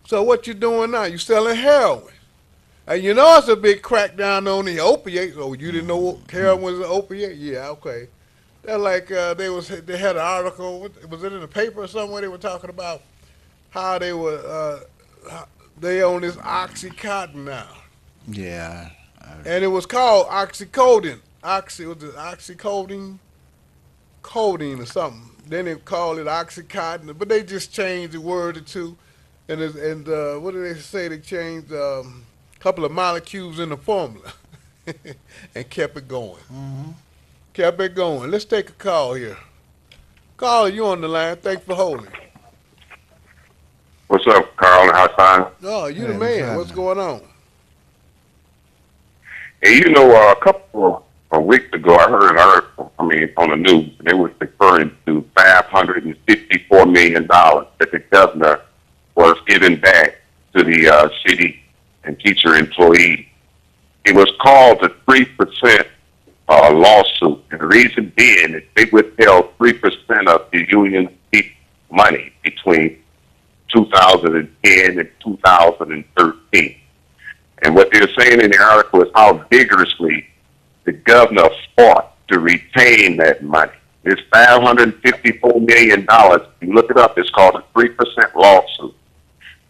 So what you doing now? You selling heroin. And you know it's a big crackdown on the opiates. Oh, you didn't know heroin was an opiate? Yeah, okay. They're like, they had an article, was it in the paper or somewhere they were talking about how they were, they own this Oxycontin now. Yeah. And it was called oxycodone. Was it oxycodone? Codeine or something. Then they called it Oxycontin, but they just changed the word or two. And what did they say? They changed a couple of molecules in the formula and kept it going. Mm-hmm. Kept it going. Let's take a call here. Caller, you on the line. Thanks for holding. What's up, Carl and Hassan? Oh, you the Hey, man. What's going on? Hey, you know, a couple of weeks ago, I heard an article, on the news, and they was referring to $554 million that the governor was giving back to the city and teacher employees. It was called the 3% lawsuit, and the reason being is they withheld 3% of the union money between 2010 and 2013. And what they're saying in the article is how vigorously the governor fought to retain that money. It's $554 million. You look it up, it's called a 3% lawsuit.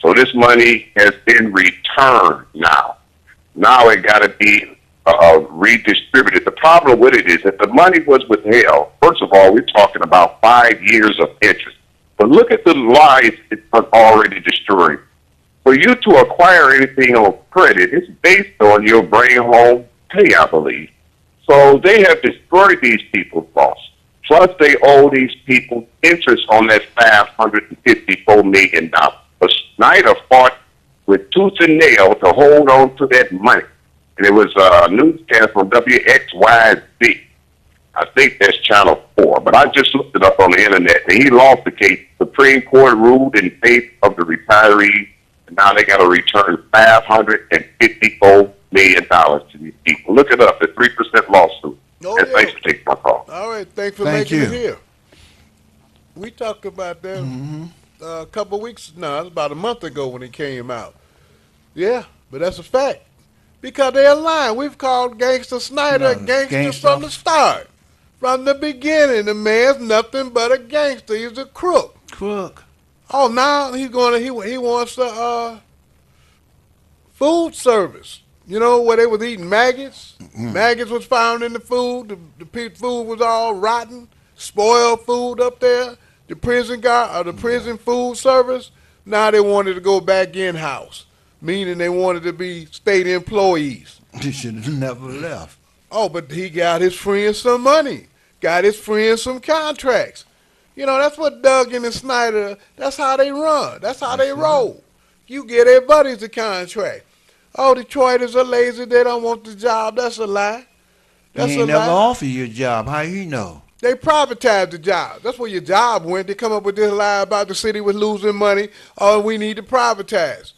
So this money has been returned now. Now it got to be redistributed. The problem with it is that the money was withheld. First of all, we're talking about 5 years of interest. But look at the lives it's already destroyed. For you to acquire anything on credit, it's based on your bring home pay, I believe. So they have destroyed these people's loss. Plus, they owe these people interest on that $554 million. But Snyder fought with tooth and nail to hold on to that money. And it was a newscast from WXYZ. I think that's Channel 4. But I just looked it up on the internet, and he lost the case. The Supreme Court ruled in favor of the retirees. And now they got to return $554 million to these people. Look it up, the 3% lawsuit. Oh, and yeah. thanks for taking my call. All right, thanks for Thank making you. it here. We talked about that a couple of weeks, no, about a month ago when it came out. Yeah, but that's a fact. Because they're lying. We've called Gangster Snyder a gangster from the start. From the beginning, the man's nothing but a gangster. He's a crook. Crook. Oh, now he wants the food service. You know, where they was eating maggots. Maggots was found in the food. The food was all rotten, spoiled food up there. The prison food service Now they wanted to go back in-house, meaning they wanted to be state employees. He should have never left. Oh, but he got his friends some money, got his friends some contracts. You know, that's what Duggan and Snyder, that's how they run. That's how they roll. You get their buddies a contract. Oh, Detroiters are lazy. They don't want the job. That's a lie. That's He ain't a never lie. offer you a job. How you know? They privatized the job. That's where your job went. They come up with this lie about the city was losing money. Oh, we need to privatize.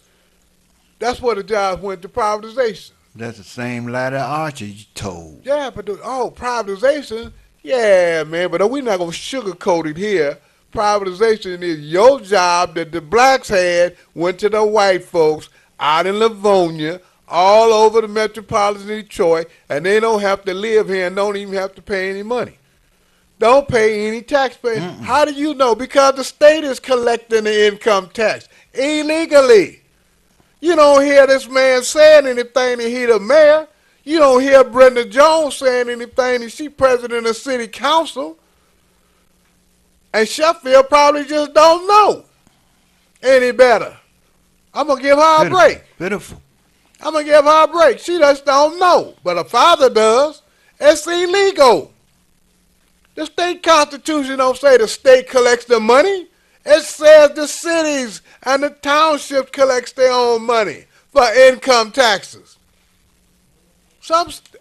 That's where the job went to privatization. That's the same lie that Archer told. Yeah, but privatization, yeah, man, but we're not going to sugarcoat it here. Privatization is your job that the blacks had went to the white folks out in Livonia, all over the metropolitan Detroit, and they don't have to live here and don't even have to pay any money. Don't pay any tax. How do you know? Because the state is collecting the income tax illegally. You don't hear this man saying anything that he the mayor. You don't hear Brenda Jones saying anything that she president of city council. And Sheffield probably just don't know any better. I'm going to give her a break. Pitiful. I'm going to give her a break. She just don't know. But her father does. It's illegal. The state constitution don't say the state collects the money. It says the cities and the townships collects their own money for income taxes.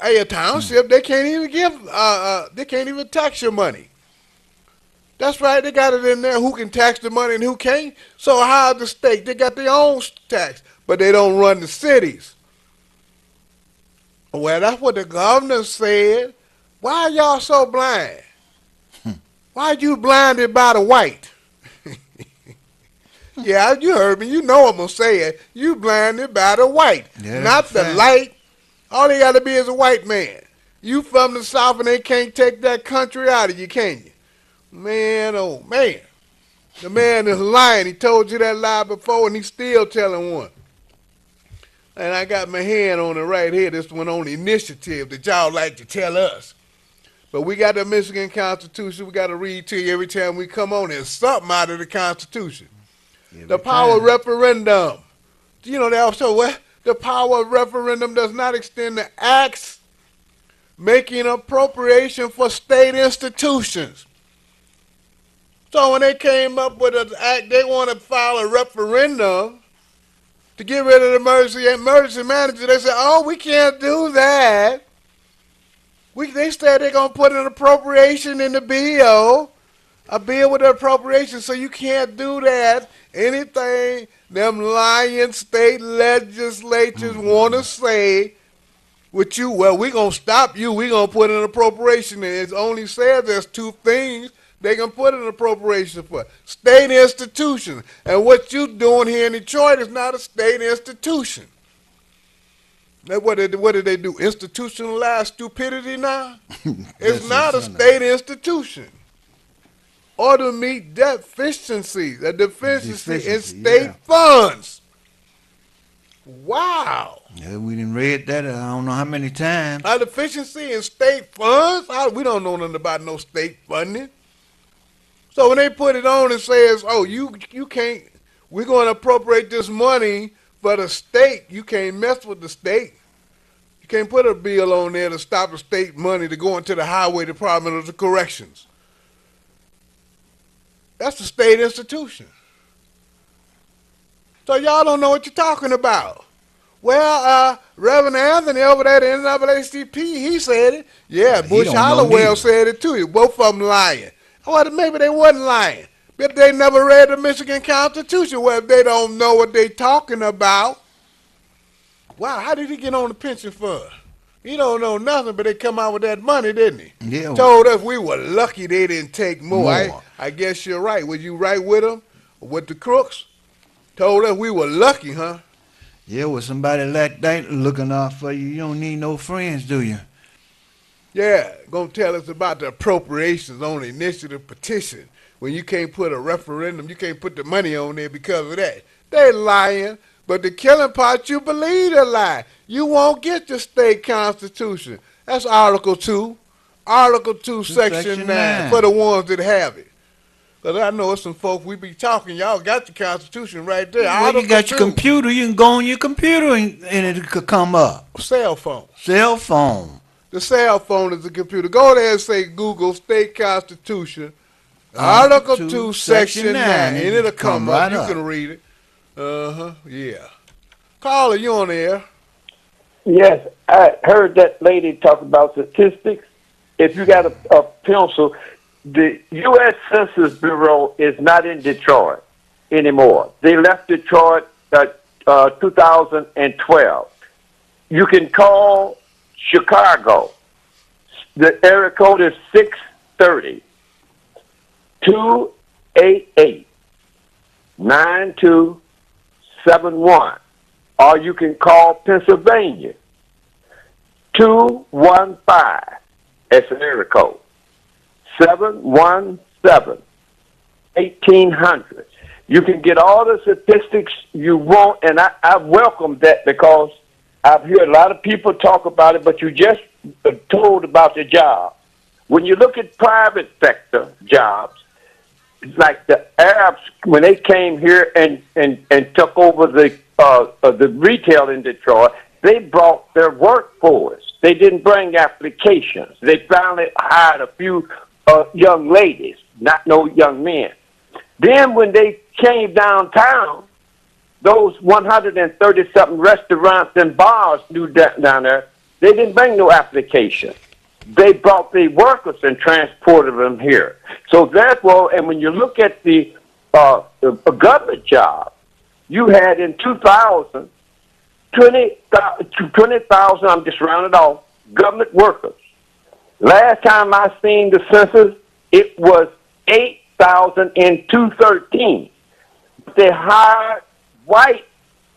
A township, they can't even they can't even tax your money. That's right, they got it in there who can tax the money and who can't. So how the state, they got their own tax, but they don't run the cities. Well, that's what the governor said. Why are y'all so blind? Why are you blinded by the white? Yeah, you heard me. You know I'm going to say it. You blinded by the white, not the light. All they got to be is a white man. You from the South and they can't take that country out of you, can you? Man, oh, man. The man is lying. He told you that lie before and he's still telling one. And I got my hand on it right here. This one on the initiative that y'all like to tell us. But we got the Michigan Constitution. We got to read to you every time we come on. There's something out of the Constitution. The power of referendum. You know, they also, what? The power of referendum does not extend to acts making appropriation for state institutions. So when they came up with an act, they want to file a referendum to get rid of the emergency manager. They said, oh, we can't do that. They said they're going to put an appropriation in the bill, a bill with an appropriation, so you can't do that. Anything them lying state legislatures want to say with you, well, we're going to stop you. We're going to put an appropriation in. It only says there's two things they can put an appropriation for. State institutions. And what you doing here in Detroit is not a state institution. What did they do? Institutionalize stupidity now? It's not a state institution. Or to meet deficiencies, a deficiency in state funds. Wow. Yeah, we done read that I don't know how many times. A deficiency in state funds? We don't know nothing about no state funding. So when they put it on and says, oh, you can't, we're going to appropriate this money for the state. You can't mess with the state. You can't put a bill on there to stop the state money to go into the highway department or the corrections. That's a state institution. So y'all don't know what you're talking about. Well, Reverend Anthony over there at the NAACP, he said it. Yeah, Bush Hollowell said it too. Both of them lying. Well, maybe they wasn't lying. But they never read the Michigan Constitution. Well, if they don't know what they talking about. Wow, how did he get on the pension fund? He don't know nothing, but they come out with that money, didn't he? Yeah. Told us we were lucky they didn't take more. I guess you're right. Was you right with them? With the crooks? Told us we were lucky, huh? Yeah, with somebody like that looking out for you, you don't need no friends, do you? Yeah, gonna tell us about the appropriations on the initiative petition. When you can't put a referendum, you can't put the money on there because of that. They lying, but the killing part, you believe they lie. You won't get the state constitution. That's Article 2. Article 2, Section 9, for the ones that have it. Cause I know some folks we be talking. Y'all got the Constitution right there. Well, you got your computer. You can go on your computer and it could come up. Cell phone. Cell phone. The cell phone is the computer. Go there and say Google State Constitution, Article 2, Section 9, and it'll come up. You can read it. Yeah. Caller, you on air? Yes, I heard that lady talk about statistics. If you got a pencil, the U.S. Census Bureau is not in Detroit anymore. They left Detroit 2012. You can call Chicago. The area code is 630-288-9271. Or you can call Pennsylvania, 215. That's the area code. 717-1800. You can get all the statistics you want, and I welcome that because I've heard a lot of people talk about it, but you just told about the job. When you look at private sector jobs, like the Arabs, when they came here and took over the retail in Detroit, they brought their workforce. They didn't bring applications. They finally hired a few young ladies, not no young men. Then when they came downtown, those 130-something restaurants and bars down there, they didn't bring no application. They brought the workers and transported them here. So therefore, and when you look at the government job, you had in 2000, 20,000, I'm just rounding off, government workers. Last time I seen the census, it was 8,000 in 2013. They hired white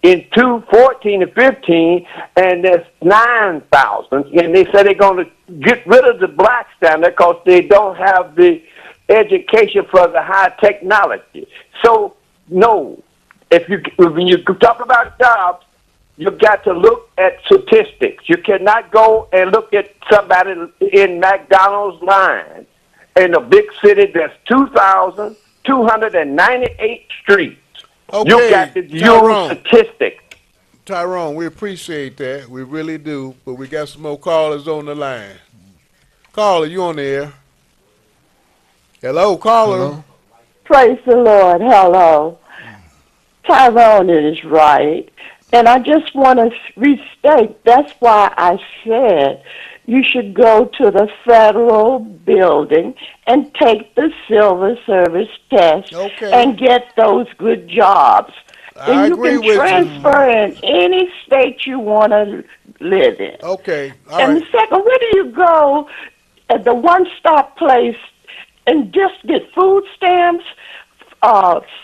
in 2014 and 15, and there's 9,000. And they said they're going to get rid of the blacks down there because they don't have the education for the high technology. So, no. When you talk about jobs, you've got to look at statistics. You cannot go and look at somebody in McDonald's line in a big city that's 2,298 streets. Okay, you got to use statistics. Tyrone, we appreciate that. We really do. But we got some more callers on the line. Caller, you on the air. Hello, caller. Hello. Praise the Lord. Hello. Tyrone is right. And I just want to restate, that's why I said you should go to the federal building and take the civil service test and get those good jobs. Then you can transfer in any state you want to live in. Okay. And the second, where do you go at the one-stop place and just get food stamps,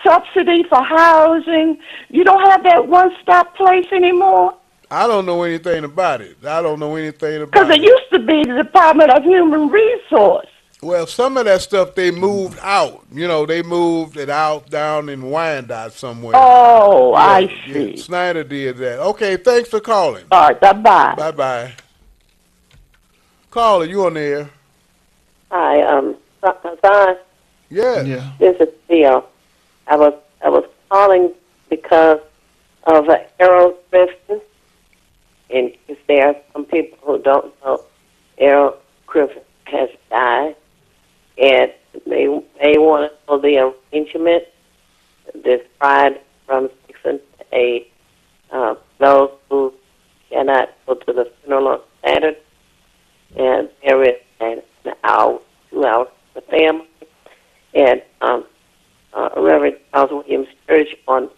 subsidy for housing? You don't have that one-stop place anymore? I don't know anything about it. Because it used to be the Department of Human Resource. Well, some of that stuff they moved out. They moved it out down in Wyandotte somewhere. Oh, yeah, I see. Yeah, Snyder did that. Okay, thanks for calling. All right, bye-bye. Bye-bye. Caller, you on the air. Hi, Don. Yeah. This is Theo. I was calling because of Errol Griffin. And if there are some people who don't know, Errol Griffin has died, and they want to know the arrangement this Friday from 6 to 8. Those who cannot go to the funeral on Saturday, and there is an hour, 2 hours for the family, and Reverend Charles Williams Church on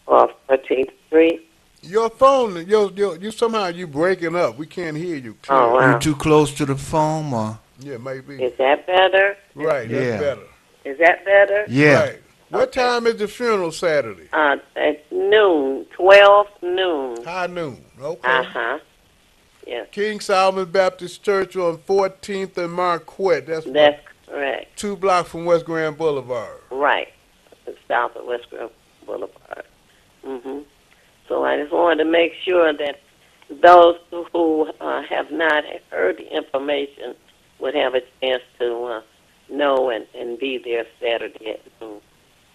13th Street. Your phone, you somehow you breaking up. We can't hear you. Oh, wow. You too close to the phone, or? Yeah, maybe. Is that better? Right, that's better. Is that better? Yeah. Right. What time is the funeral Saturday? At noon, 12 noon. High noon, okay. Uh-huh. Yes. King Solomon Baptist Church on 14th and Marquette. That's correct. 2 blocks from West Grand Boulevard. Right. It's south of West Grand Boulevard. Mm-hmm. So I just wanted to make sure that those who have not heard the information would have a chance to know and be there Saturday at noon.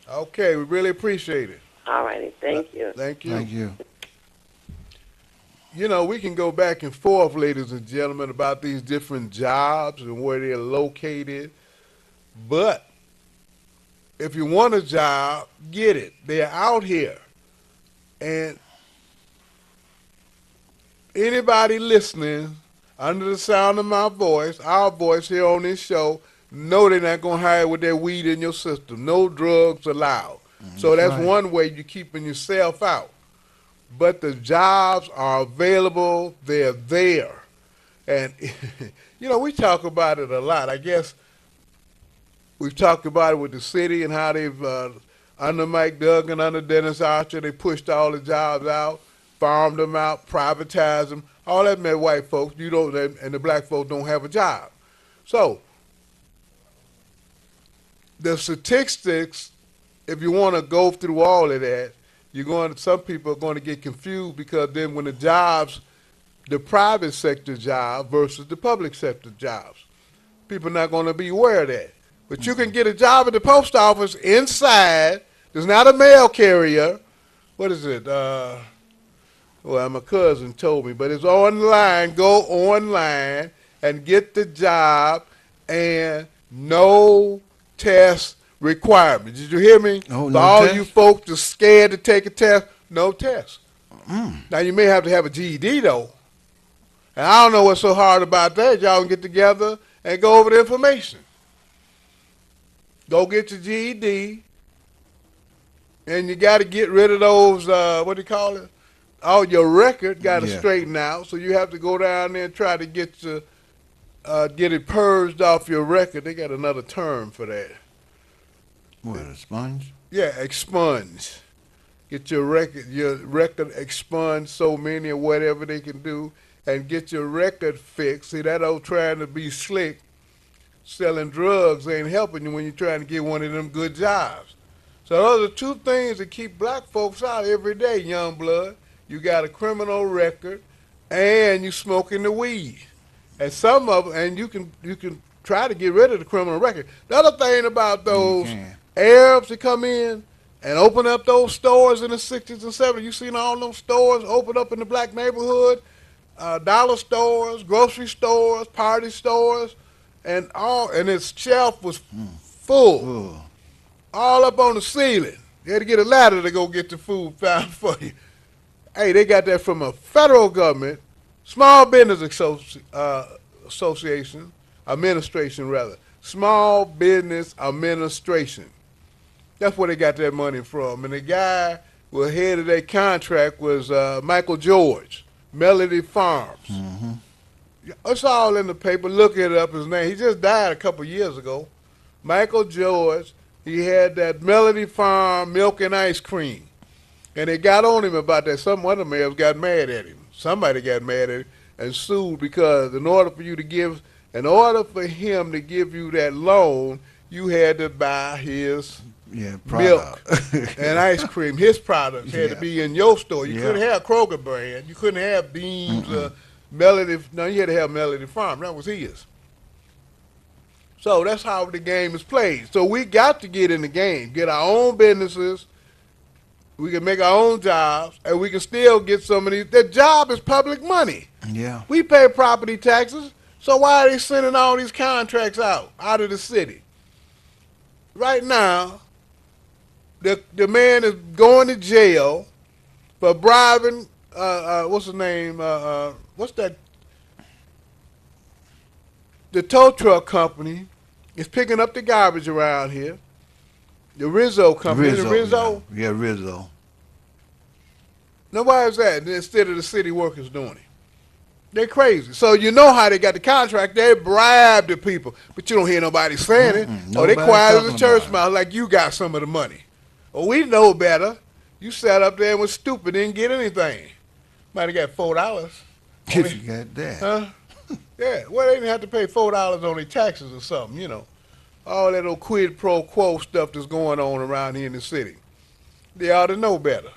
Okay, we really appreciate it. All righty. Thank you. Thank you. Thank you. You know, we can go back and forth, ladies and gentlemen, about these different jobs and where they're located. But if you want a job, get it. They're out here. And anybody listening under the sound of my voice, our voice here on this show, know they're not going to hire with that weed in your system. No drugs allowed. So that's right. one way you're keeping yourself out. But the jobs are available. They're there. And, you know, we talk about it a lot. I guess we've talked about it with the city and how they've, under Mike Duggan, under Dennis Archer, they pushed all the jobs out, farmed them out, privatized them. All that meant white folks, you don't, and the black folks don't have a job. So the statistics, if you want to go through all of that, some people are going to get confused because then when the jobs, the private sector job versus the public sector jobs, people are not going to be aware of that. But you can get a job at the post office inside. There's not a mail carrier. What is it? Well, my cousin told me, but it's online. Go online and get the job and no test requirements. Did you hear me? Oh, For no all test? you folks that's scared to take a test, no test. Now, you may have to have a GED, though. And I don't know what's so hard about that. Y'all can get together and go over the information. Go get your GED, and you got to get rid of those, what do you call it? Oh, your record got to straighten out. So you have to go down there and try to get it purged off your record. They got another term for that. What, a sponge? Yeah, expunge. Get your record expunged, so many or whatever they can do, and get your record fixed. See, that old trying to be slick, selling drugs ain't helping you when you're trying to get one of them good jobs. So those are two things that keep black folks out every day, young blood. You got a criminal record, and you smoking the weed. And some of them, and you can try to get rid of the criminal record. The other thing about those Arabs that come in and open up those stores in the 60s and 70s, you seen all those stores open up in the black neighborhood, dollar stores, grocery stores, party stores, and its shelf was full, all up on the ceiling. You had to get a ladder to go get the food found for you. Hey, they got that from a federal government, Small Business Association, administration rather, Small Business Administration. That's where they got that money from. And the guy who was head of that contract was Michael George, Melody Farms. Mm-hmm. It's all in the paper. Look it up, his name. He just died a couple years ago. Michael George, he had that Melody Farm milk and ice cream. And they got on him about that. Some other mayors got mad at him. Somebody got mad at him and sued because in order for him to give you that loan, you had to buy his milk and ice cream. His products had to be in your store. You couldn't have Kroger brand. You couldn't have Beams, Melody. No, you had to have Melody Farm. That was his. So that's how the game is played. So we got to get in the game, get our own businesses. We can make our own jobs, and we can still get some of these. That job is public money. Yeah. We pay property taxes, so why are they sending all these contracts out of the city? Right now, the man is going to jail for bribing, what's his name, what's that? The tow truck company is picking up the garbage around here. The Rizzo company. Rizzo? Yeah, Rizzo. Now, why is that instead of the city workers doing it? They're crazy. So you know how they got the contract. They bribe the people. But you don't hear nobody saying it. Or they quiet as a church mouse like you got some of the money. Well, we know better. You sat up there and was stupid, didn't get anything. Might have got $4. If you got that. Huh? Yeah. Well, they didn't have to pay $4 on their taxes or something, you know. All that old quid pro quo stuff that's going on around here in the city. They ought to know better.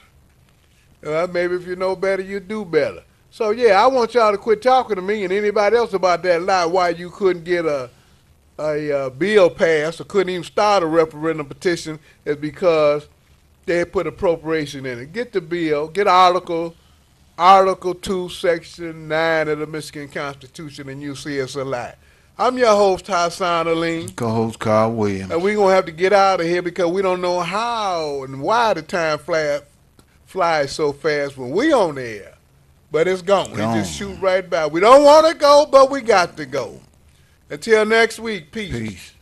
Maybe if you know better, you do better. So, yeah, I want y'all to quit talking to me and anybody else about that lie, why you couldn't get a a bill passed or couldn't even start a referendum petition is because they had put appropriation in it. Get the bill, get Article 2, Section 9 of the Michigan Constitution, and you'll see it's a lie. I'm your host, Hassan Aline. Co-host Carl Williams. And we're going to have to get out of here because we don't know how and why the time flies so fast when we on the air. But it's gone. It just shoot right by. We don't want to go, but we got to go. Until next week, peace.